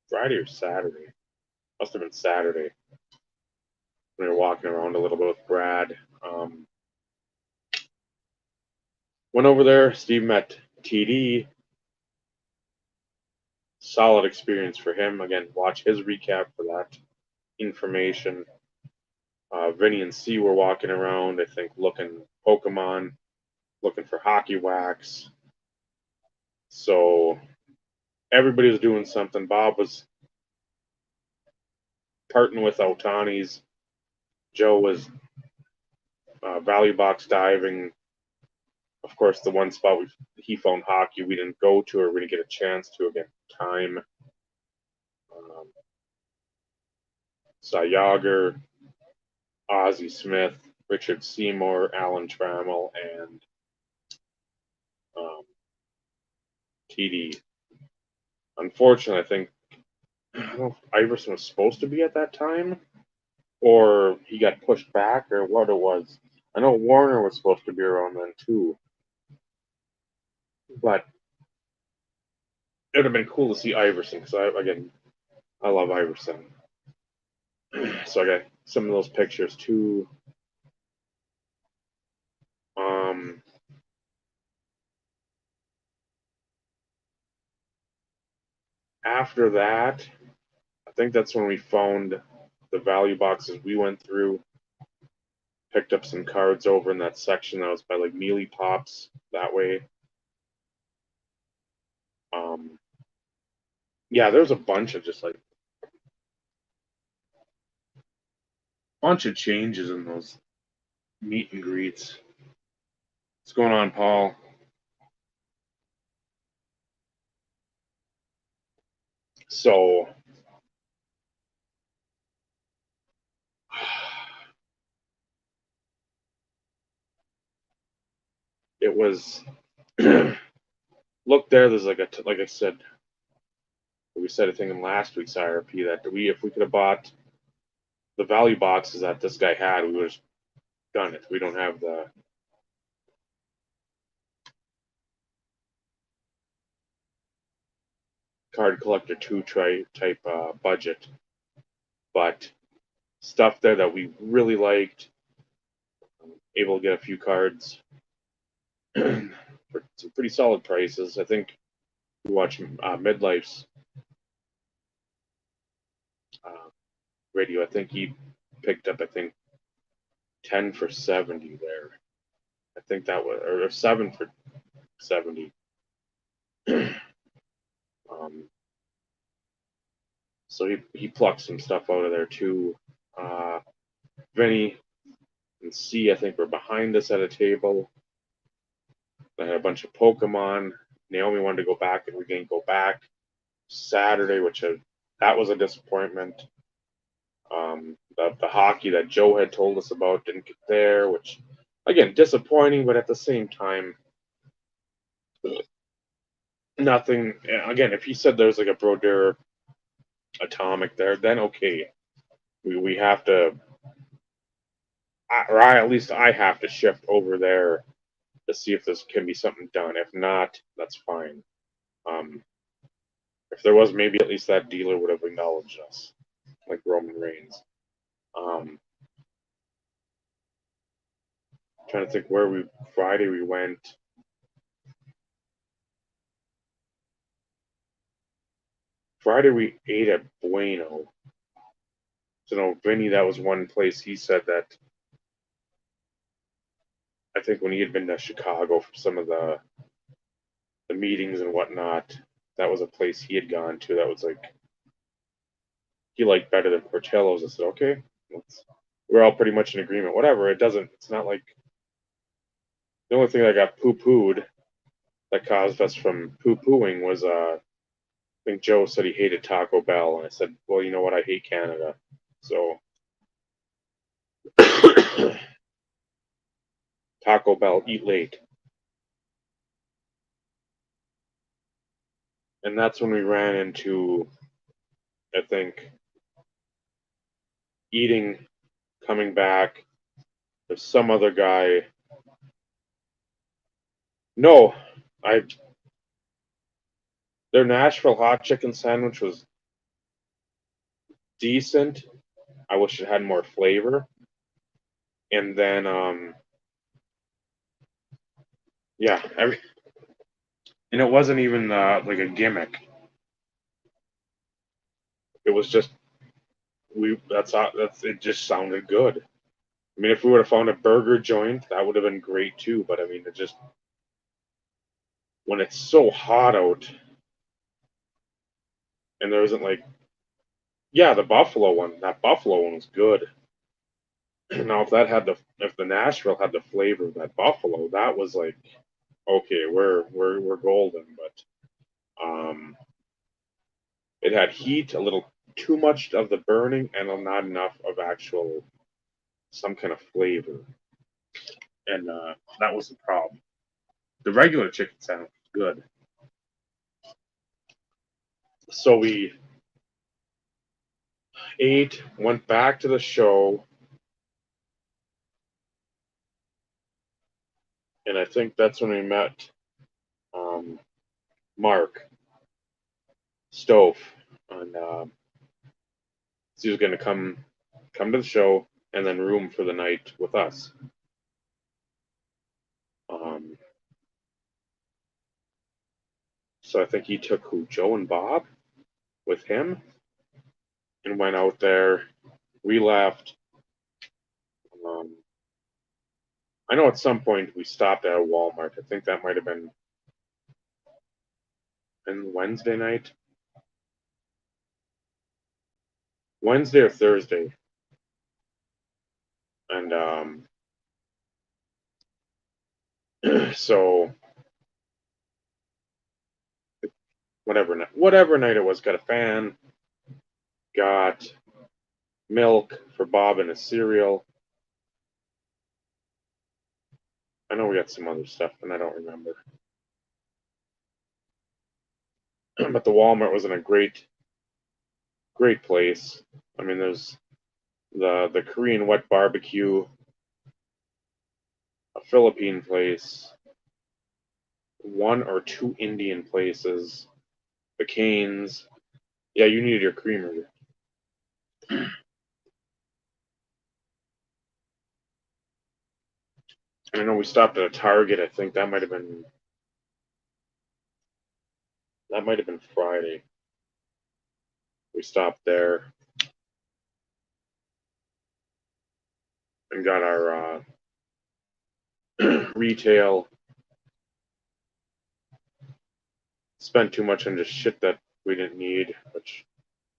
Friday or Saturday. Must have been Saturday. We were walking around a little bit with Brad. Went over there. Steve met TD. Solid experience for him. Again, watch his recap for that information. Vinny and C were walking around, I think, looking Pokemon, looking for hockey wax. So everybody was doing something. Bob was parting with Otani's. Joe was value box diving. Of course, the one spot he found hockey we didn't go to or really get a chance to again. Time. Cy Yager, Ozzie Smith, Richard Seymour, Alan Trammell, and TD. Unfortunately, I don't know if Iverson was supposed to be at that time, or he got pushed back, or what it was. I know Warner was supposed to be around then too, but it would have been cool to see Iverson because I love Iverson. So I got some of those pictures too. After that, I think that's when we found the value boxes we went through. Picked up some cards over in that section that was by like Mealy Pops that way. Yeah, there's a bunch of just like bunch of changes in those meet and greets. What's going on, Paul? So it was look there. There's like like I said, we said a thing in last week's IRP that if we could have bought the value boxes that this guy had, we would have done it. We don't have the card collector 2 type budget, but stuff there that we really liked. Able to get a few cards for some pretty solid prices. I think we watch Midlife's radio. I think he picked up 10 for 70 there. I think that was or 7 for 70. So he plucked some stuff out of there too. Vinny and C, I think, were behind us at a table. They had a bunch of Pokemon. Naomi wanted to go back, and we didn't go back Saturday, that was a disappointment. The hockey that Joe had told us about didn't get there, which, again, disappointing, but at the same time, nothing. Again, if he said there's like a Brodeur Atomic there, then okay. We have to. at least I have to shift over there to see if this can be something done. If not, that's fine. Um, if there was, maybe at least that dealer would have acknowledged us, like Roman Reigns. Um, trying to think where Friday we went. Friday we ate at Bueno. So no, Vinny, that was one place he said that I think when he had been to Chicago for some of the meetings and whatnot, that was a place he had gone to that was like he liked better than Portillo's. I said, okay, we're all pretty much in agreement. Whatever. It's not like the only thing that got poo pooed that caused us from poo pooing was, I think Joe said he hated Taco Bell. And I said, well, you know what? I hate Canada. So, Taco Bell, eat late. And that's when we ran into, I think, eating, coming back. There's some other guy. No, I their Nashville hot chicken sandwich was decent. I wish it had more flavor. And then, yeah, and it wasn't even like a gimmick. It was just that's it. Just sounded good. I mean, if we would have found a burger joint, that would have been great too. But I mean, it just when it's so hot out, and there isn't like, yeah, that Buffalo one was good. Now, if the Nashville had the flavor of that Buffalo, that was like, okay, we're golden. But it had heat, a little too much of the burning, and not enough of actual some kind of flavor, and that was the problem. The regular chicken sandwich was good. So we ate, went back to the show, and I think that's when we met um, Mark Stove, and he was going to come to the show and then room for the night with us. Um, so I think he took Joe and Bob with him, and went out there. We left. Um, I know at some point we stopped at a Walmart. I think that might have been Wednesday night, Wednesday or Thursday, and so whatever night it was, got a fan, got milk for Bob and his cereal. I know we got some other stuff, and I don't remember. But the Walmart was in a great place. I mean, there's the Korean wet barbecue, a Philippine place, one or two Indian places, the Canes. Yeah, you needed your creamer. And I know we stopped at a Target. I think that might have been Friday. We stopped there and got our retail. Spent too much on just shit that we didn't need, which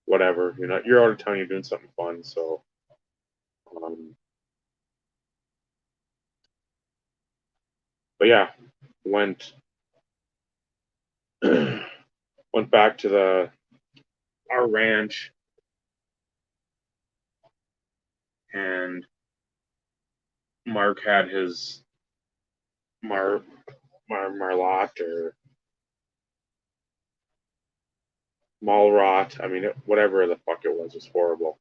whatever. You're out of town. You're doing something fun, so. Um, but yeah, went went back to our ranch, and Mark had his Marlot or Malrot. I mean, whatever the fuck it was horrible.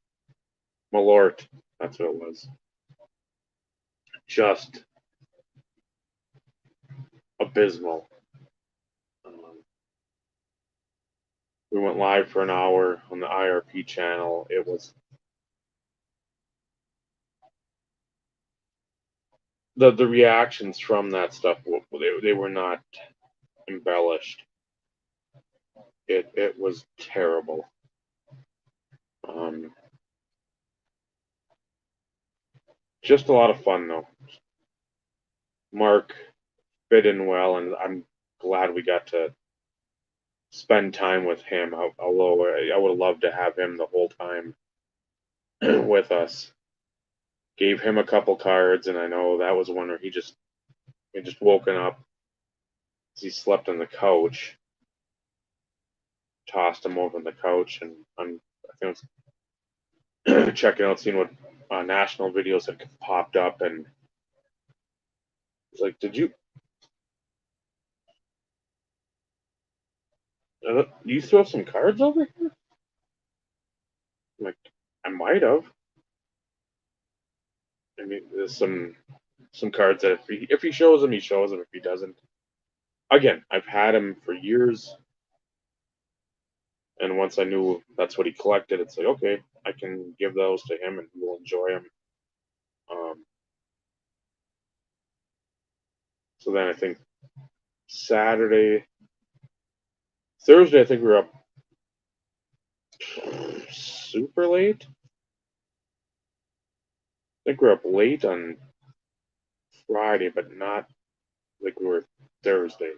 Malort, that's what it was. just abysmal. We went live for an hour on the IRP channel. It was the reactions from that stuff. They were not embellished. It was terrible. Just a lot of fun though. Mark fit in well, and I'm glad we got to spend time with him. Although I would have loved to have him the whole time with us. Gave him a couple cards, and I know that was one where he just woken up. He slept on the couch. Tossed him over on the couch, and I think I was checking out, seeing what national videos had popped up, and it's like, did you throw some cards over here? I'm like, I might have. I mean, there's some cards that if he shows them, he shows them. If he doesn't, again, I've had him for years, and once I knew that's what he collected, it's like, okay, I can give those to him, and he will enjoy them. So then I think Thursday, I think we were up super late. I think we were up late on Friday, but not like we were Thursday.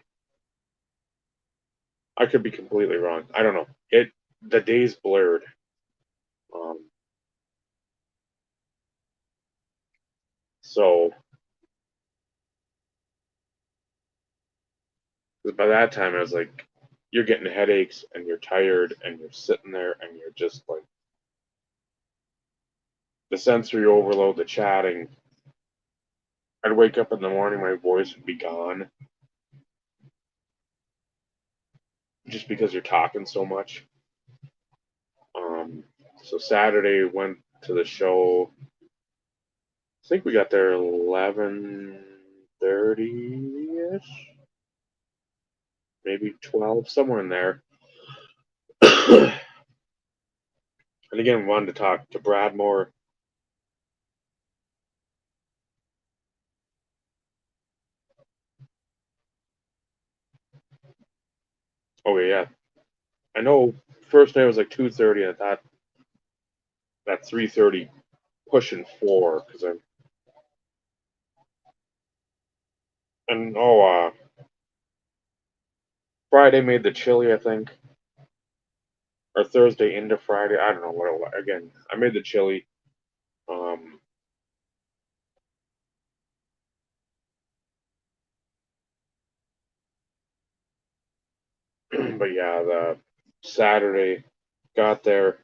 I could be completely wrong. I don't know. The days blurred. So by that time, I was like, you're getting headaches and you're tired and you're sitting there and you're just like the sensory overload, the chatting. I'd wake up in the morning, my voice would be gone just because you're talking so much. So Saturday went to the show. I think we got there 11:30 ish, maybe 12, somewhere in there. And again, we wanted to talk to Bradmore. Oh yeah, I know. First day was like 2:30, and I thought that 3:30 pushing 4 because Friday made the chili, I think, or Thursday into Friday. I don't know what it was. Again, I made the chili. Um, but yeah, the Saturday got there.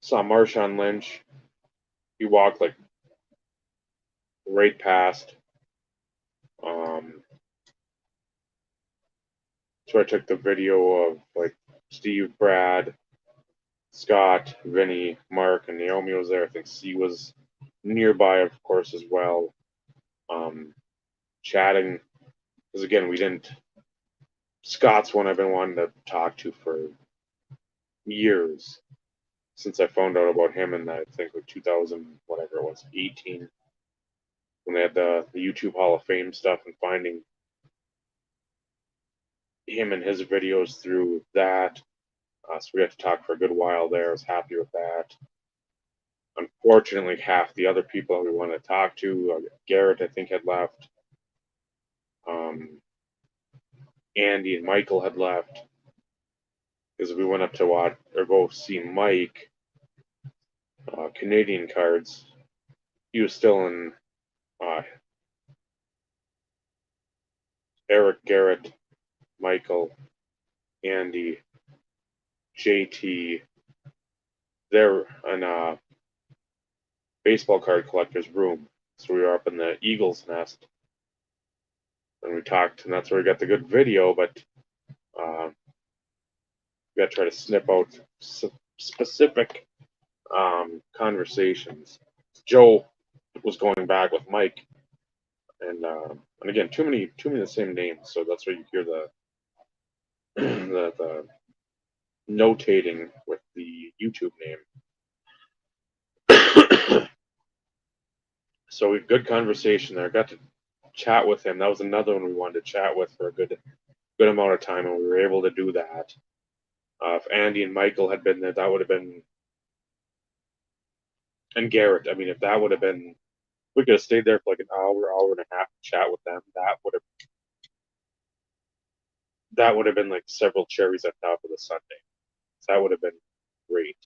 Saw Marshawn Lynch. He walked like right past. So I took the video of like Steve, Brad, Scott, Vinny, Mark, and Naomi was there. I think C was nearby, of course, as well. Chatting because again, we didn't. Scott's one I've been wanting to talk to for years since I found out about him in that I think like 2000 whatever it was 18 when they had the YouTube Hall of Fame stuff and finding him and his videos through that. So we had to talk for a good while there. I was happy with that. Unfortunately, half the other people we wanted to talk to, Garrett, I think, had left. Andy and Michael had left because we went up to watch or go see Mike. Canadian cards. He was still in Eric, Garrett, Michael, Andy, JT. They're in a baseball card collector's room. So we were up in the Eagles nest and we talked, and that's where we got the good video. But we got to try to snip out specific conversations. Joe was going back with Mike, and again, too many of the same names, so that's why you hear the the notating with the YouTube name. So we good conversation there. Got to chat with him. That was another one we wanted to chat with for a good amount of time, and we were able to do that. If Andy and Michael had been there, that would have been, and Garrett. I mean, if that would have been, we could have stayed there for like an hour and a half to chat with them. That would have been like several cherries on top of the sundae. So that would have been great.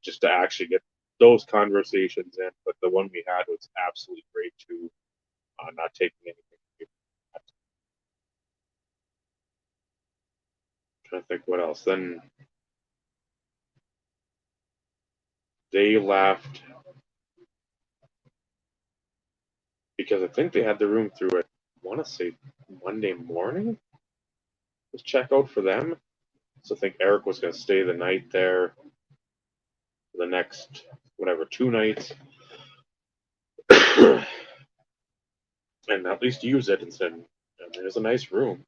Just to actually get those conversations in. But the one we had was absolutely great too. Not taking anything. Trying to think what else. Then they left because I think they had the room through it. I want to say Monday morning was checkout for them. So I think Eric was going to stay the night there. The next whatever 2 nights, and at least use it instead. I mean, it's a nice room.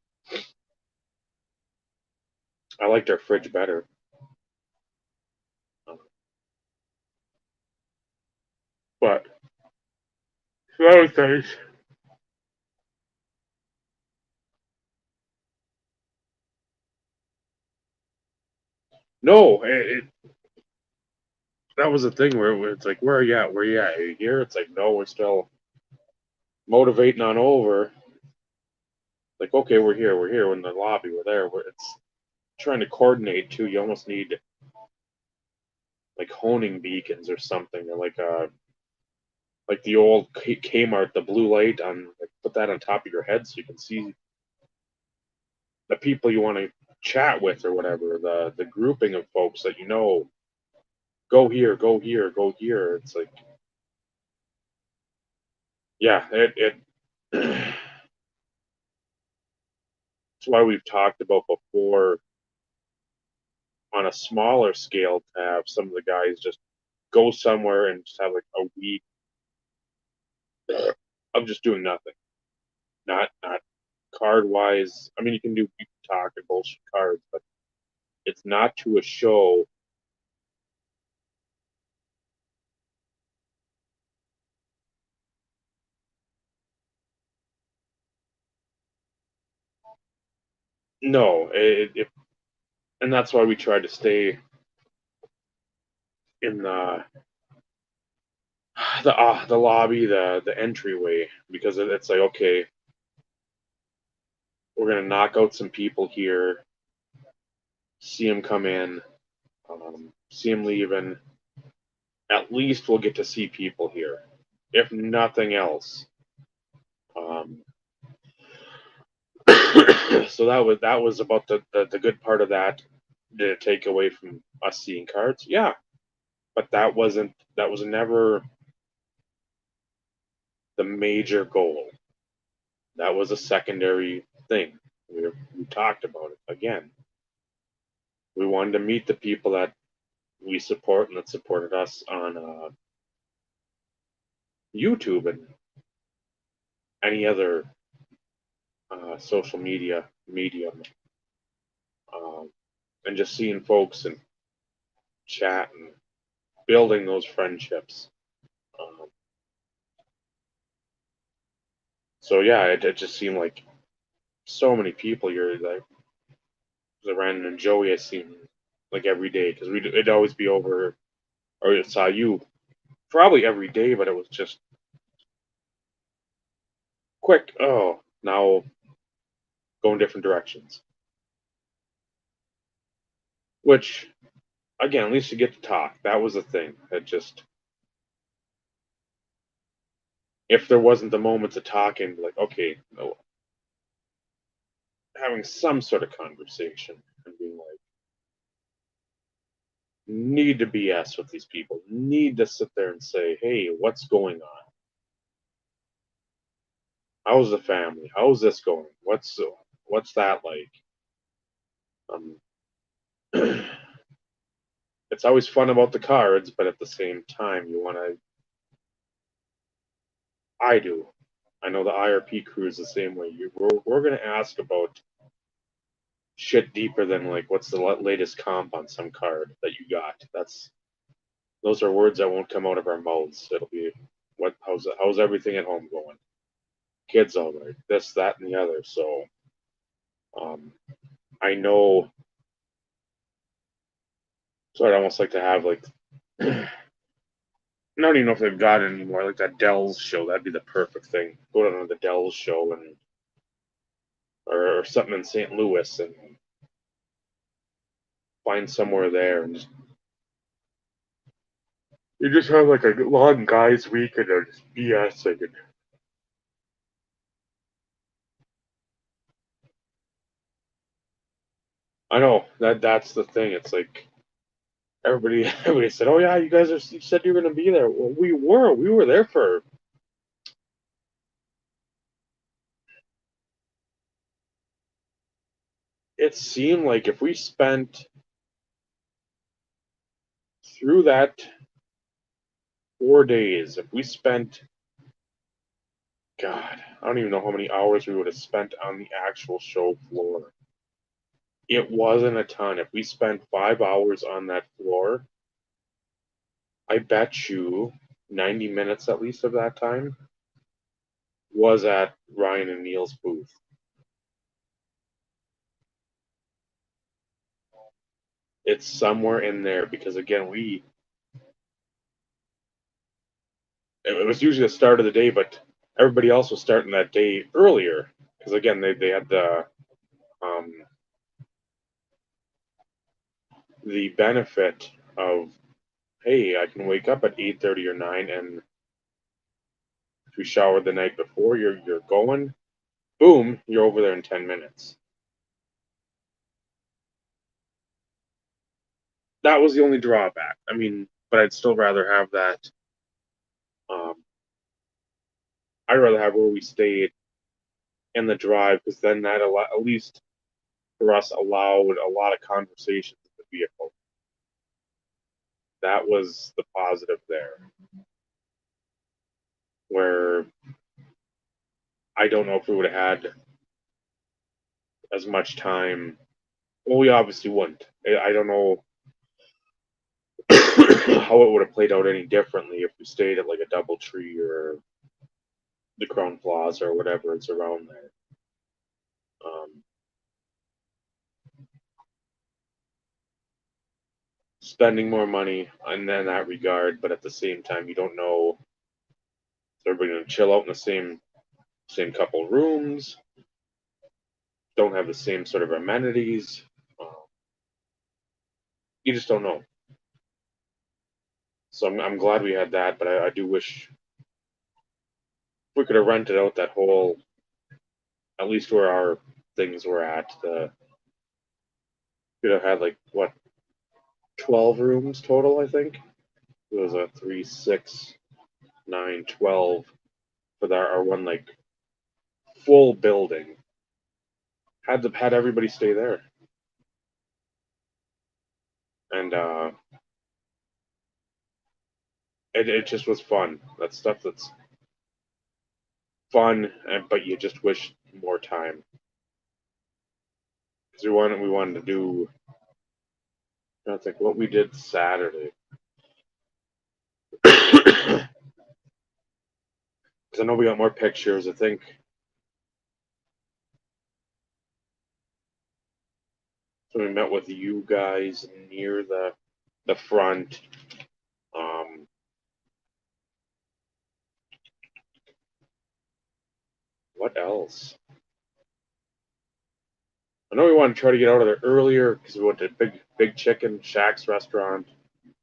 I liked our fridge better. But that was nice. No, that was the thing where it's like, where are you at? Where are you at? Are you here? It's like, no, we're still motivating on over. Like, okay, we're here. We're here. We're in the lobby. We're there. It's trying to coordinate too. You almost need like honing beacons or something, or like the old Kmart, the blue light on. Like, put that on top of your head so you can see the people you want to chat with or whatever. The grouping of folks that you know. Go here. Go here. Go here. It's like, yeah, it It's why we've talked about before on a smaller scale to have some of the guys just go somewhere and just have like a week of just doing nothing. Not card wise. I mean, you can talk and bullshit cards, but it's not to a show. No, and that's why we tried to stay in the lobby, the entryway, because it's like, okay, we're gonna knock out some people here, see them come in, see them leaving. At least we'll get to see people here, if nothing else. Um, so that was about the good part of that. Did it take away from us seeing cards? Yeah, but that was never the major goal. That was a secondary thing. We talked about it again. We wanted to meet the people that we support and that supported us on YouTube and any other social media medium, um, and just seeing folks and chat and building those friendships. Um, so yeah, it just seemed like so many people. You're like the Ren and Joey I seen like every day because it'd always be over, or I saw you probably every day, but it was just quick. Oh, now going different directions. Which again, at least you get to talk. That was the thing. It just if there wasn't the moments of talking, like okay, no, having some sort of conversation and being like, need to BS with these people, need to sit there and say, hey, what's going on? How's the family? How's this going? What's that like? Um, it's always fun about the cards, but at the same time, you want to. I do. I know the IRP crew is the same way. We're going to ask about shit deeper than like what's the latest comp on some card that you got. Those are words that won't come out of our mouths. It'll be how's everything at home going? Kids all right, this, that, and the other. So I know. So I'd almost like to have like I don't even know if they've got it anymore. Like that Dells show, that'd be the perfect thing. Go down to the Dells show and or something in St. Louis and find somewhere there and you just have like a long guys week and just BS and I know that's the thing. It's like everybody said, "Oh yeah, you said you were gonna be there." Well, we were there for. It seemed like if we spent through that 4 days, if we spent, God, I don't even know how many hours we would have spent on the actual show floor. It wasn't a ton. If we spent 5 hours on that floor, I bet you 90 minutes at least of that time was at Ryan and Neil's booth. It's somewhere in there because again it was usually the start of the day, but everybody else was starting that day earlier because again they had the benefit of, hey, I can wake up at 8:30 or 9 and if you showered the night before, you're going, boom, you're over there in 10 minutes. That was the only drawback. I mean, but I'd still rather have that. Um, I'd rather have where we stayed in the drive because then that at least for us allowed a lot of conversations in the vehicle. That was the positive there. Where I don't know if we would have had as much time. Well, we obviously wouldn't. I don't know how it would have played out any differently if we stayed at like a DoubleTree or the Crown Plaza or whatever is around there. Spending more money in that regard, but at the same time, you don't know if everybody going to chill out in the same couple rooms, don't have the same sort of amenities. You just don't know. So I'm glad we had that, but I do wish we could have rented out that whole, at least where our things were at. Could have had like what 12 rooms total, I think. It was a 3, 6, 9, 12 for our one like full building. Had everybody stay there, and it just was fun. That stuff that's fun, but you just wish more time because we wanted to do. I think what we did Saturday. Because I know we got more pictures. I think so. We met with you guys near the front. Um, what else? I know we want to try to get out of there earlier because we went to Big Chicken Shack's restaurant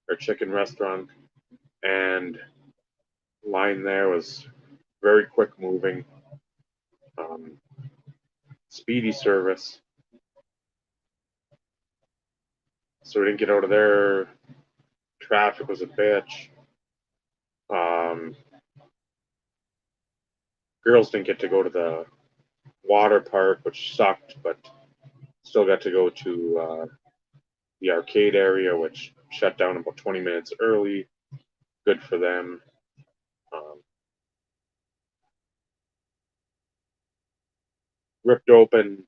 or chicken restaurant, and line there was very quick moving, um, speedy service. So we didn't get out of there. Traffic was a bitch. Um, girls didn't get to go to the water park, which sucked, but still got to go to the arcade area, which shut down about 20 minutes early. Good for them. Ripped open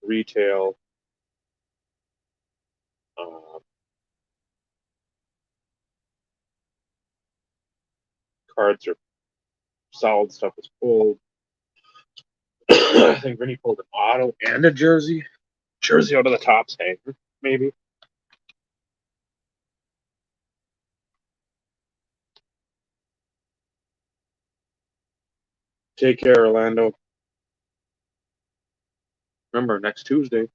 retail. Cards are solid stuff was pulled. I think Vinny pulled an auto and a jersey. Jersey out of the Topps hanger, maybe. Take care, Orlando. Remember, next Tuesday.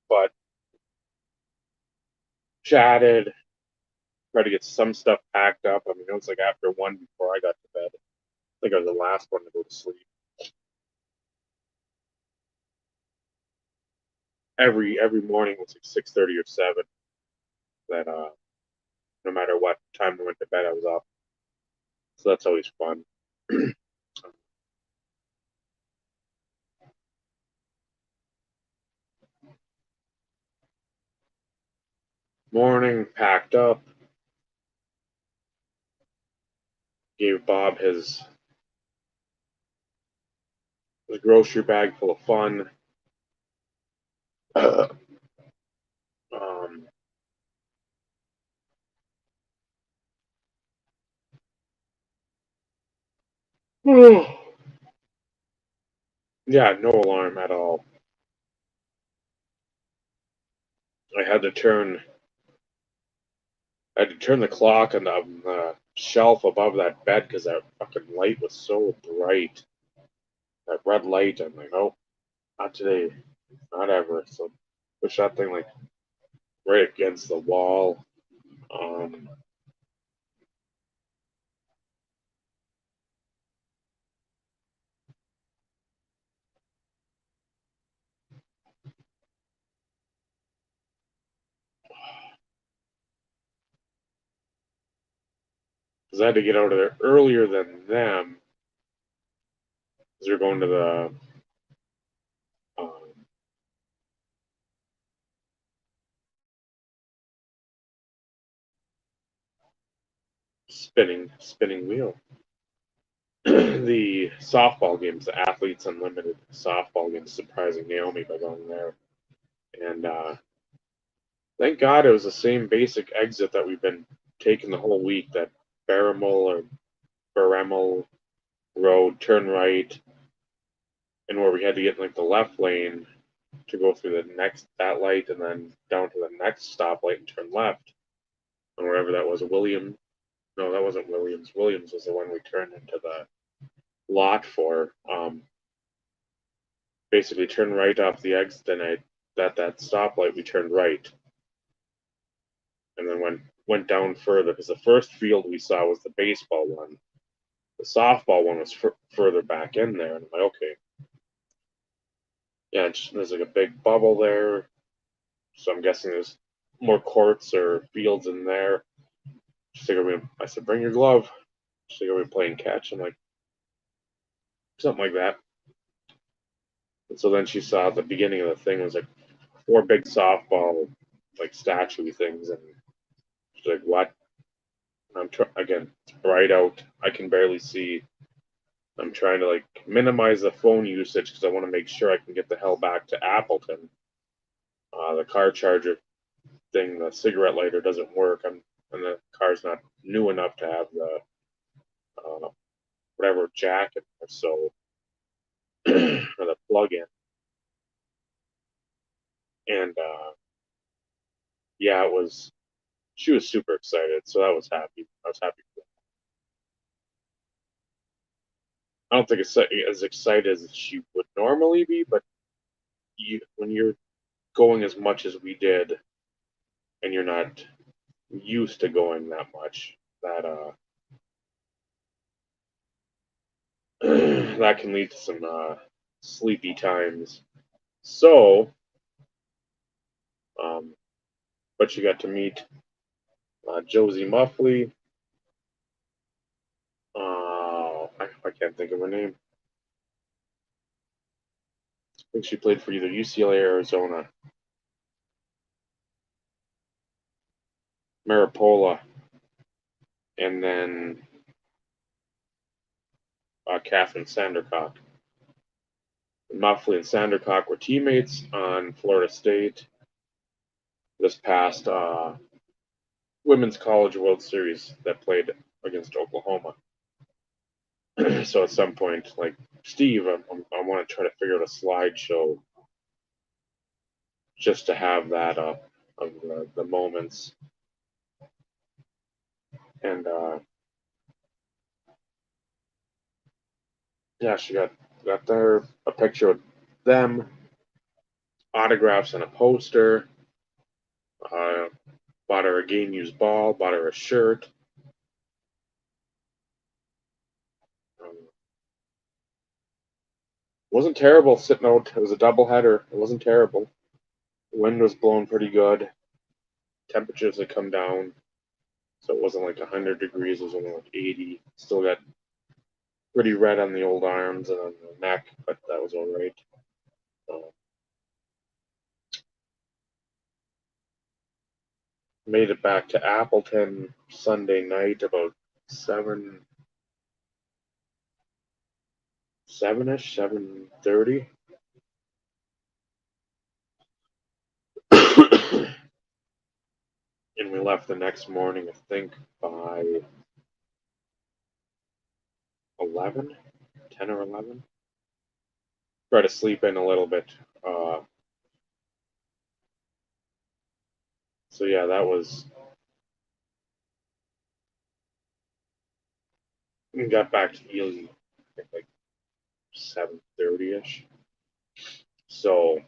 But chatted, tried to get some stuff packed up. I mean, it was like after 1 before I got to bed. I think I was the last one to go to sleep. Every morning was like 6:30 or 7. That no matter what time I went to bed, I was up. So that's always fun. Morning, packed up. Gave Bob his grocery bag full of fun. Um, yeah, no alarm at all. I had to turn the clock on the shelf above that bed because that fucking light was so bright. That red light, I'm like, oh, not today, not ever. So push that thing like right against the wall. Um, because I had to get out of there earlier than them. Because they're going to the um, spinning wheel. The softball games, the Athletes Unlimited softball games, surprising Naomi by going there. And thank God it was the same basic exit that we've been taking the whole week. That Barremel Road, turn right, and where we had to get in like the left lane to go through that light and then down to the next stoplight and turn left. And wherever that was, William. No, that wasn't Williams. Williams was the one we turned into the lot for. Basically, turn right off the exit, and that stoplight we turned right, and then went down further because the first field we saw was the baseball one. The softball one was further back in there, and I'm like, okay, yeah, there's like a big bubble there, so I'm guessing there's more courts or fields in there. I said, bring your glove. She's like, are we playing catch? I'm like, something like that. And so then she saw the beginning of the thing was like 4 big softball like statue things, and she's like, what? Again, it's bright out. I can barely see. I'm trying to like minimize the phone usage because I want to make sure I can get the hell back to Appleton. The car charger thing, the cigarette lighter doesn't work. And the car's not new enough to have the whatever jack in there, so or the plug-in. And yeah, it was. She was super excited, so I was happy. I was happy for her. I don't think it's as excited as she would normally be, but when you're going as much as we did, and you're not used to going that much, that that can lead to some sleepy times. So, but you got to meet Josie Muffley. I can't think of her name. think she played for either UCLA or Arizona. Maripola, and then Catherine Sandercock. Muffley and Sandercock were teammates on Florida State this past Women's College World Series that played against Oklahoma. So at some point, like Steve, I want to try to figure out a slideshow just to have that up of the moments. And yeah, she got there a picture of them, autographs and a poster. Bought her a game used ball, bought her a shirt. Wasn't terrible sitting out. It was a doubleheader. It wasn't terrible. The wind was blowing pretty good. Temperatures had come down, so it wasn't like 100 degrees. It was only like 80. Still got pretty red on the old arms and on the neck, but that was all right. Made it back to Appleton Sunday night about 7-ish, 7:30. And we left the next morning, I think, by 11, 10 or 11. Try to sleep in a little bit. So yeah, that was. We got back to Ely, I think, like 7:30ish. So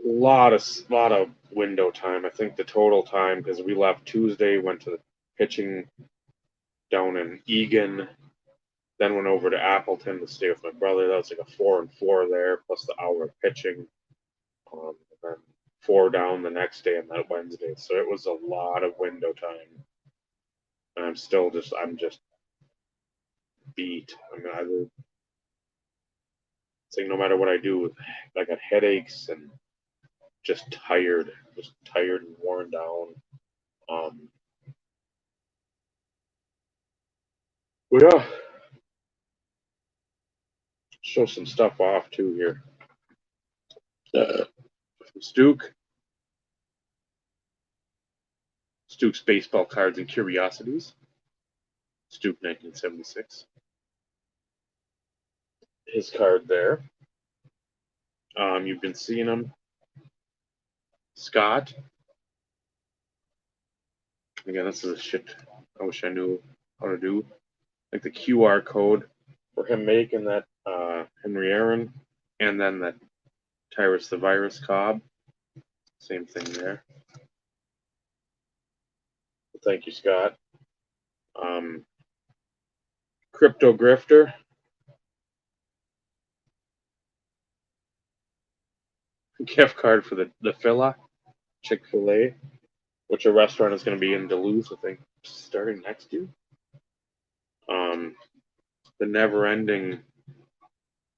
lot of window time. I think the total time, because we left Tuesday, went to the pitching down in Egan, then went over to Appleton to stay with my brother. That was like a 4 and 4 there, plus the hour of pitching. And then 4 down the next day and that Wednesday. So it was a lot of window time. And I'm just beat. I mean, it's like no matter what I do, I got headaches and just tired and worn down. Well, yeah, show some stuff off too here. Stuke. Stuke's Baseball Cards and Curiosities. Stuke 1976. His card there. You've been seeing him. Scott. Again, this is a shit I wish I knew how to do. Like the QR code for him making that Henry Aaron and then that Tyrus the Virus Cobb. Same thing there. Thank you, Scott. Crypto Grifter. Gift card for the Filla, Chick-fil-A, which a restaurant is going to be in Duluth, I think, starting next year. The Never Ending. I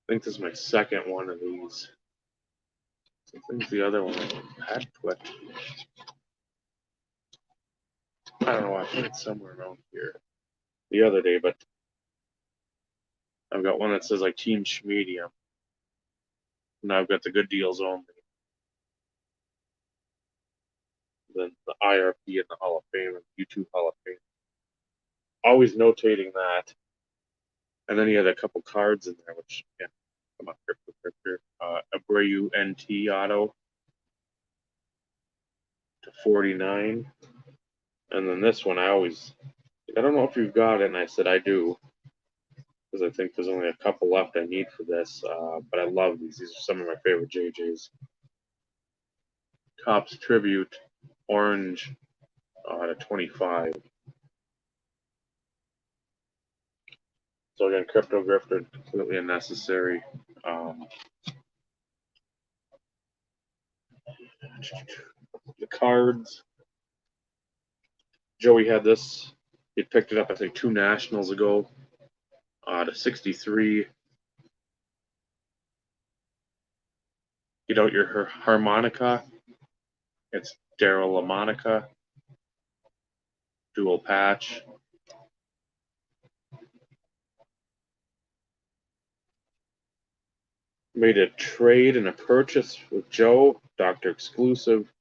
think this is my second one of these. I think the other one had put. I don't know. I think it's somewhere around here the other day, but I've got one that says like Team Schmedium. And I've got the good deals only. Then the IRP and the Hall of Fame and YouTube Hall of Fame. Always notating that. And then he had a couple cards in there, which, yeah, come on, Crypto. Abreu NT Auto to 49. And then this one, I don't know if you've got it, and I said I do, because I think there's only a couple left I need for this, but I love these. These are some of my favorite JJs. Topps Tribute, orange to 25. So again, Crypto Grifter, completely unnecessary. The cards. Joey had this. He picked it up, I think, 2 nationals ago to 63. Get out your harmonica. It's Daryl LaMonica. Dual patch. Made a trade and a purchase with Joe, Dr. Exclusive.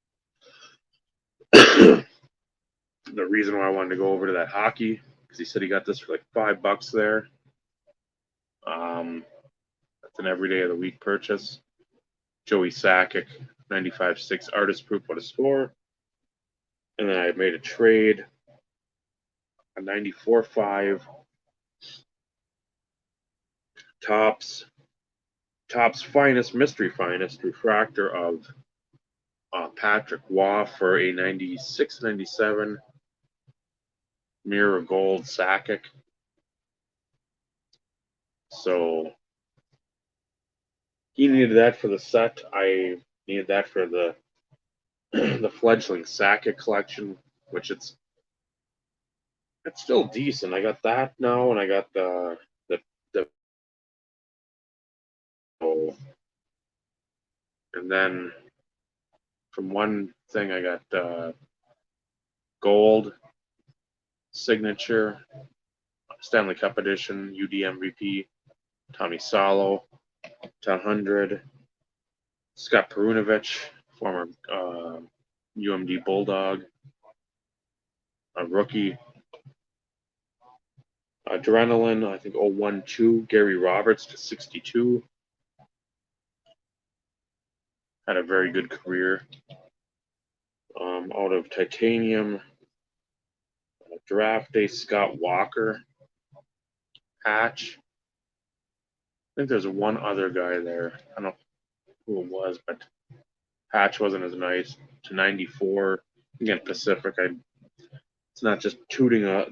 The reason why I wanted to go over to that hockey, because he said he got this for like $5 there. That's an every day of the week purchase. Joey Sakic, 95.6 artist proof, what a score. And then I made a trade, a 94.5 Topps finest, mystery finest refractor of Patrick Waugh for a 96-97 mirror gold Sakic. So he needed that for the set. I needed that for the the fledgling Sakic collection, which it's still decent. I got that now, and I got the oh, and then from one thing I got gold signature Stanley Cup edition UD MVP Tommy Salo to 100. Scott Perunovich, former UMD Bulldog, a rookie. Adrenaline, I think 012. Gary Roberts to 62. Had a very good career. Out of titanium, draft day Scott Walker patch. I think there's one other guy there. I don't know who it was, but patch wasn't as nice. To 94. Again, Pacific. It's not just tuning a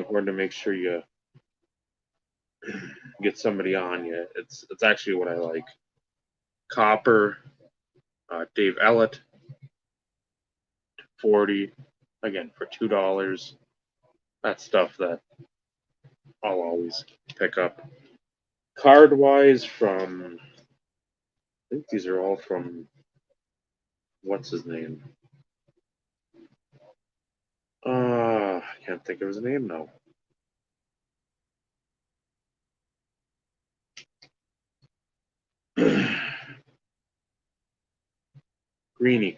horn to make sure you get somebody on you. It's actually what I like. Copper, Dave Ellett, 40, again for $2. That's stuff that I'll always pick up. Card wise, from I think these are all from what's his name? I can't think of his name now. Greeny.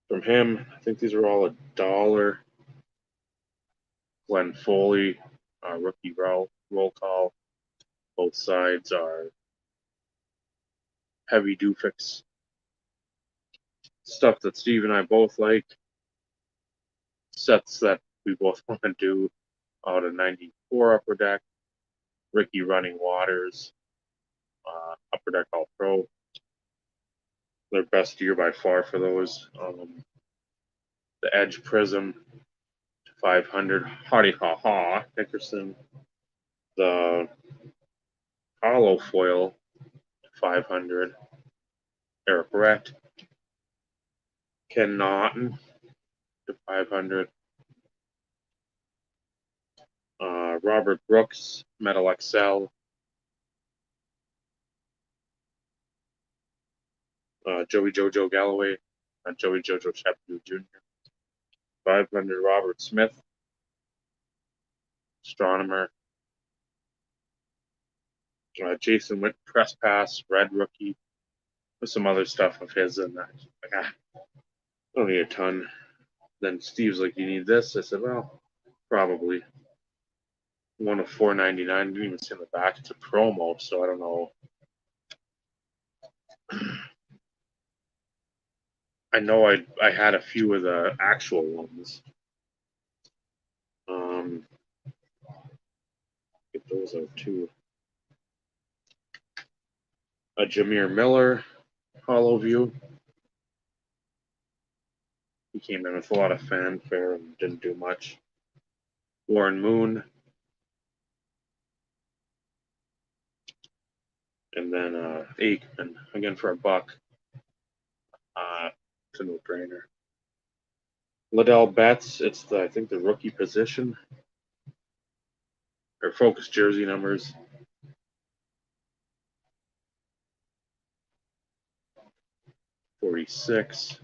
From him, I think these are all $1. Glenn Foley, rookie roll call. Both sides are heavy Dufix. Stuff that Steve and I both like. Sets that we both want to do out of 94 Upper Deck. Ricky Running Waters, Upper Deck All Pro. Their best year by far for those. The Edge Prism, 500. Hardy Ha Ha Nickerson. The Hollow Foil, 500. Eric Brett. Ken Naughton, to 500. Robert Brooks, Metal XL. Joey Jojo Galloway, Joey Jojo Chapman Jr. 500. Robert Smith, Astronomer. Jason Witt, Press Pass, Red Rookie, with some other stuff of his in that. I don't need a ton. Then Steve's like, "You need this?" I said, "Well, probably." One of $4.99. Didn't even see in the back. It's a promo, so I don't know. I know I had a few of the actual ones. Get those out too. A Jameer Miller Hollow View. He came in with a lot of fanfare and didn't do much. Warren Moon. And then Aikman, again for $1. It's a no-brainer. Liddell Betts, it's I think the rookie position. Or focus jersey numbers. 346.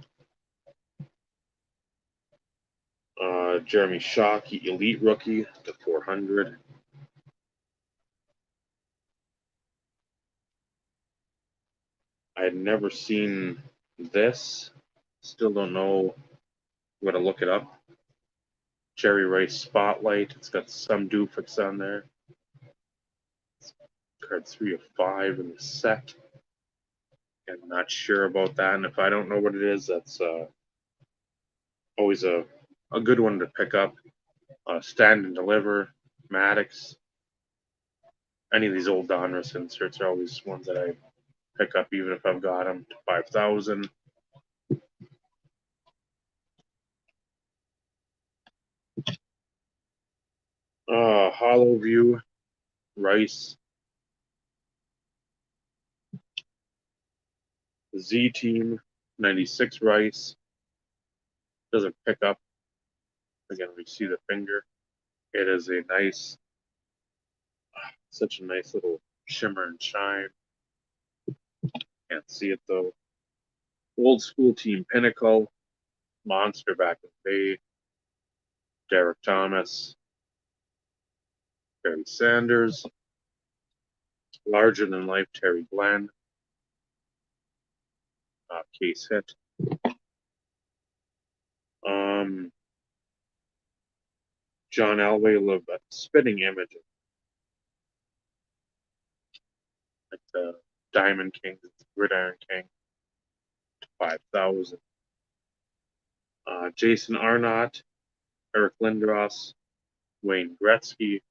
Jeremy Shockey, Elite Rookie to 400. I had never seen this. Still don't know where to look it up. Jerry Rice Spotlight. It's got some Dufix on there. Card 3 of 5 in the set. I'm not sure about that, and if I don't know what it is, that's always a good one to pick up. Stand and Deliver, Maddox. Any of these old Donruss inserts are always ones that I pick up, even if I've got them to 5,000. Hollow View, Rice. Z Team, 96 Rice. Doesn't pick up. Again, we see the finger. It is a nice, such a nice little shimmer and shine. Can't see it though. Old School Team Pinnacle, Monster back in the day. Derek Thomas, Barry Sanders, Larger Than Life Terry Glenn, Case Hit. John Elway lived a spitting image at the Diamond King, Gridiron King, 5,000. Jason Arnott, Eric Lindros, Wayne Gretzky,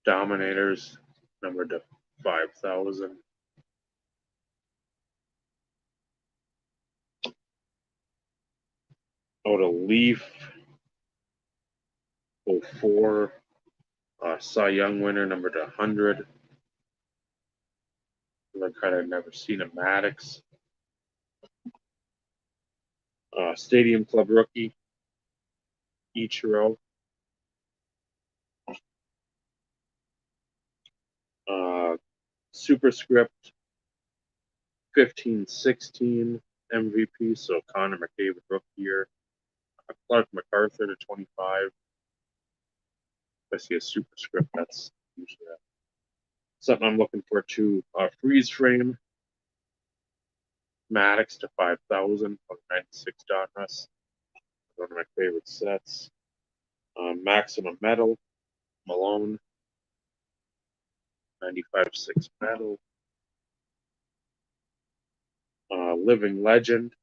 Dominators, numbered to 5,000. Out of Leaf, 04, Cy Young winner, numbered to 100. Another card I've never seen, a Maddox. Stadium Club rookie, Ichiro. Superscript 15-16 MVP, so Connor McDavid rookie year. Clark MacArthur to 25. If I see a superscript, that's usually something I'm looking for too. Freeze frame, Maddox to 5,000, 96 Donruss. One of my favorite sets. Maximum Metal, Malone, 95-6 Metal. Living Legend,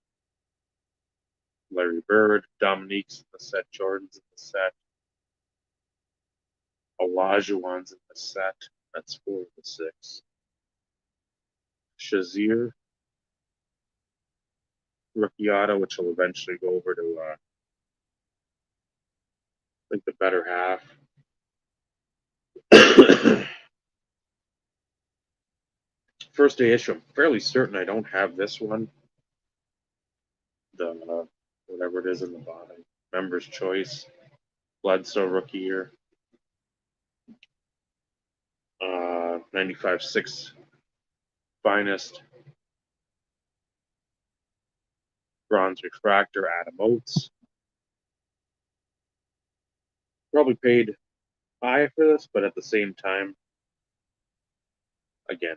Larry Bird, Dominique's in the set, Jordan's in the set. Olajuwon's in the set. That's 4 of the 6. Shazier, rookie auto, which will eventually go over to I think the better half. First day issue, I'm fairly certain I don't have this one. The whatever it is in the bottom. Member's Choice. Bledsoe rookie year. 95-6 Finest. Bronze Refractor, Adam Oates. Probably paid high for this, but at the same time, again,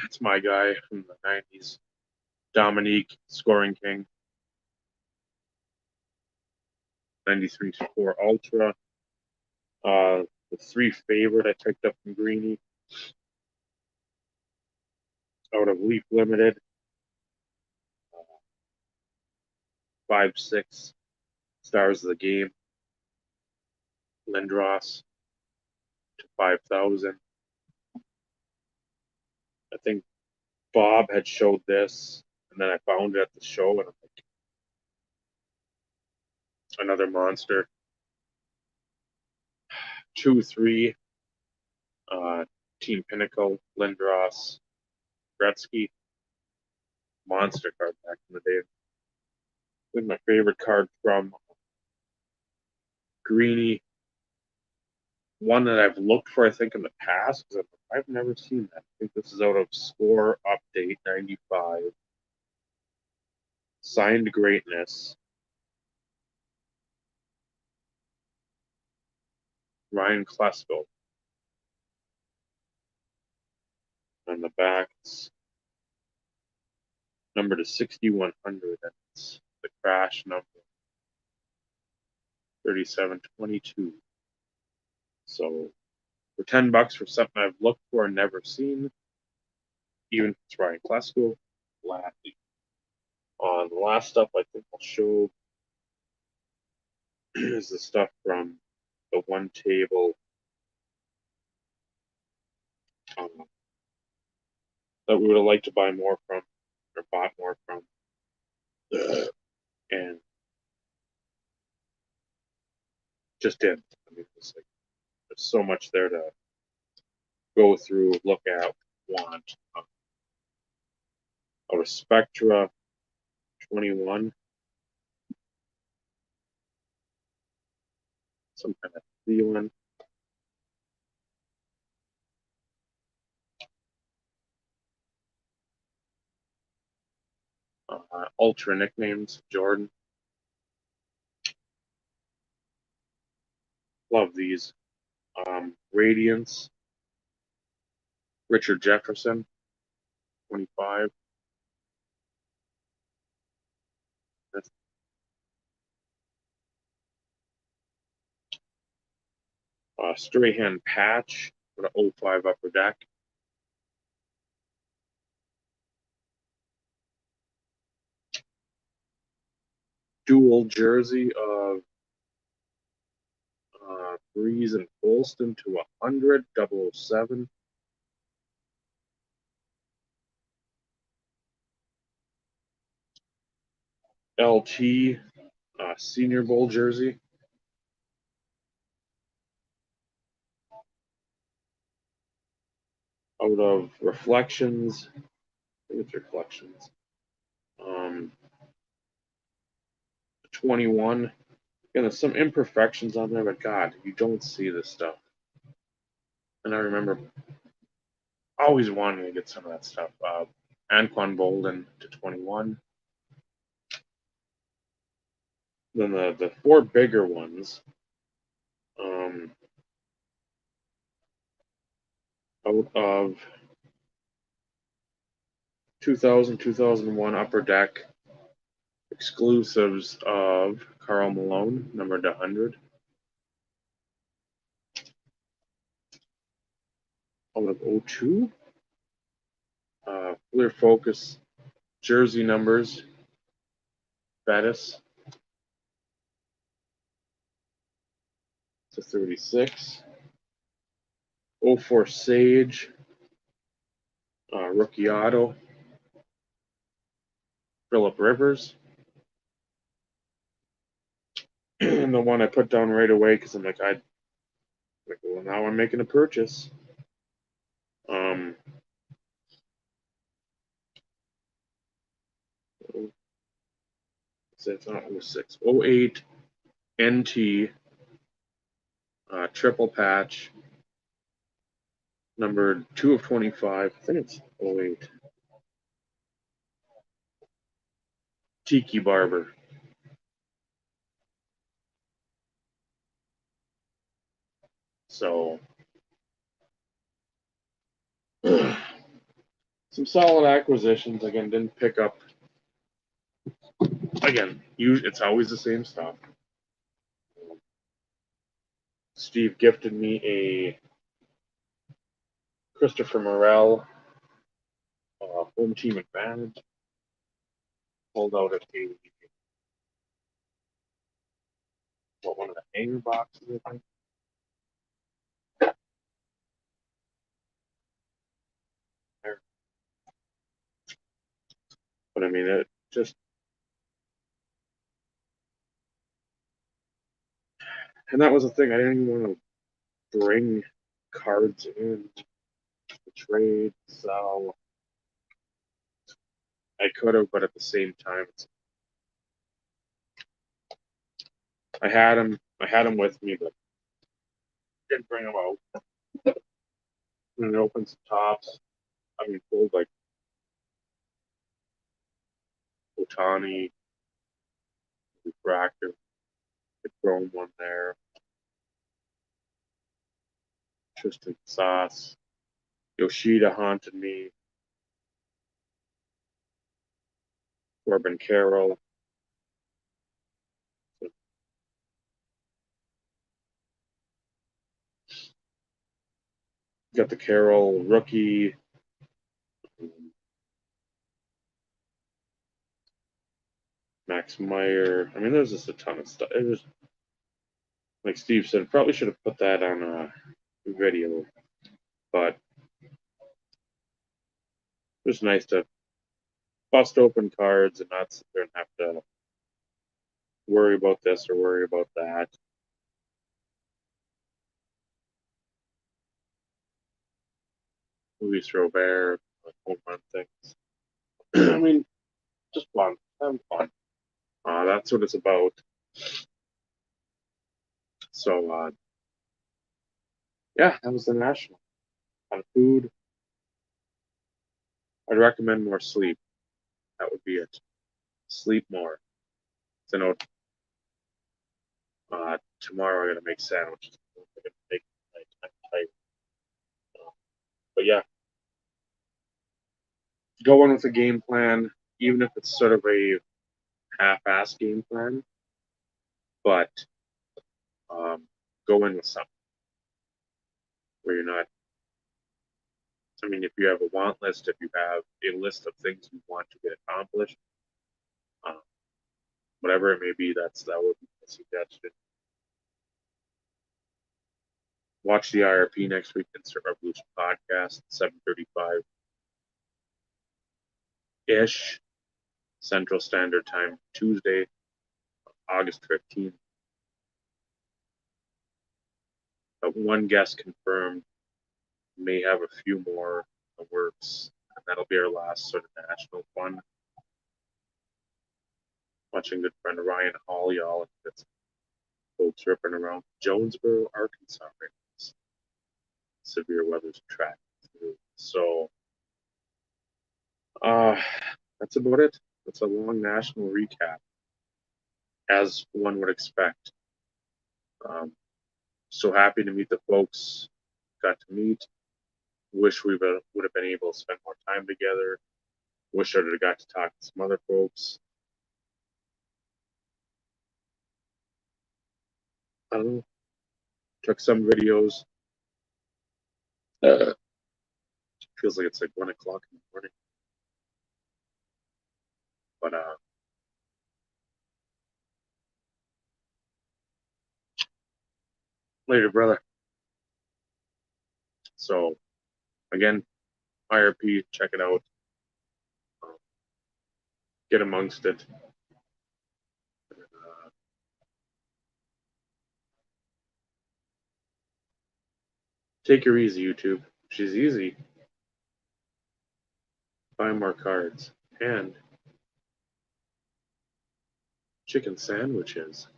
it's my guy from the 90s. Dominique, Scoring King. 93-4 Ultra. The 3 favorite I picked up from Greeny. Out of Leaf Limited. 5-6 Stars of the Game. Lindros to 5,000. I think Bob had showed this, and then I found it at the show, and I'm like, another monster. 2-3 Team Pinnacle, Lindros, Gretzky. Monster card back in the day. I think my favorite card from Greeny. One that I've looked for, I think, in the past, because I've never seen that. I think this is out of Score Update 95. Signed Greatness. Ryan Klesko. On the back, it's numbered to 6100. That's the crash number 3722. So for $10 for something I've looked for and never seen, even if it's Ryan Klesko, laughing. The last stuff I think I'll show is the stuff from the one table that we would have liked to buy more from or bought more from. And just didn't. I mean, it's like there's so much there to go through, look at, want. Out of Spectra 21, some kind of feeling. Ultra nicknames, Jordan. Love these. Radiance, Richard Jefferson, 25. Strahan patch for the 05 upper deck. Dual jersey of Breeze and Folston to 100, 007. LT Senior Bowl jersey. Out of Reflections. I think it's Reflections. 21. Again, there's some imperfections on there, but God, you don't see this stuff. And I remember always wanting to get some of that stuff. Anquan Bolden to 21. Then the four bigger ones. Out of 2000, 2001 Upper Deck exclusives of Karl Malone, numbered to 100. Out of 02, Clear Focus jersey numbers, Bettis to 36. 04 Sage, rookie auto, Phillip Rivers. And the one I put down right away because I'm like, well, now I'm making a purchase. It's not 06. 08 NT triple patch, numbered 2 of 25. I think it's 08. Tiki Barber. So, some solid acquisitions. Again, didn't pick up. Again, it's always the same stuff. Steve gifted me a Christopher Morel home team advantage. Pulled out one of the hanger boxes, I think. There. But I mean, it just. And that was the thing. I didn't even want to bring cards in to trade, sell. I could have, but at the same time, I had them with me, but didn't bring them out. And it opens the tops. I mean, pulled like Otani, Refractor, the chrome one there, Tristan Sauce, Yoshida haunted me, Corbin Carroll. Got the Carroll rookie. Max Meyer. I mean, there's just a ton of stuff. It was, like Steve said, probably should have put that on a video, but it was nice to bust open cards and not sit there and have to worry about this or worry about that. Luis Robert, home run things. I mean, just fun. Having fun. That's what it's about. So, yeah, that was the National. On food, I'd recommend more sleep. That would be it. Sleep more. So, tomorrow I gotta make sandwiches. I'm gonna make my time tight. But yeah, go in with a game plan, even if it's sort of a half-ass game plan, but go in with something where you're not. I mean, if you have a want list, if you have a list of things you want to get accomplished, um, whatever it may be, that would be my suggestion. Watch the IRP next week, Insert Revolution podcast, 7:35 ish Central Standard Time, Tuesday, August 15th. One guest confirmed, may have a few more in the works, and that'll be our last sort of national fun. Watching good friend Ryan Hall, y'all, and that's folks ripping around Jonesboro, Arkansas right now. Severe weather's tracking through. So that's about it. That's a long national recap, as one would expect. So happy to meet the folks got to meet. Wish we would have been able to spend more time together. Wish I would have got to talk to some other folks. I don't know. Took some videos. Feels like it's like 1 o'clock in the morning. But later, brother. So again, IRP, check it out. Get amongst it. Take her easy, YouTube. She's easy. Buy more cards and chicken sandwiches.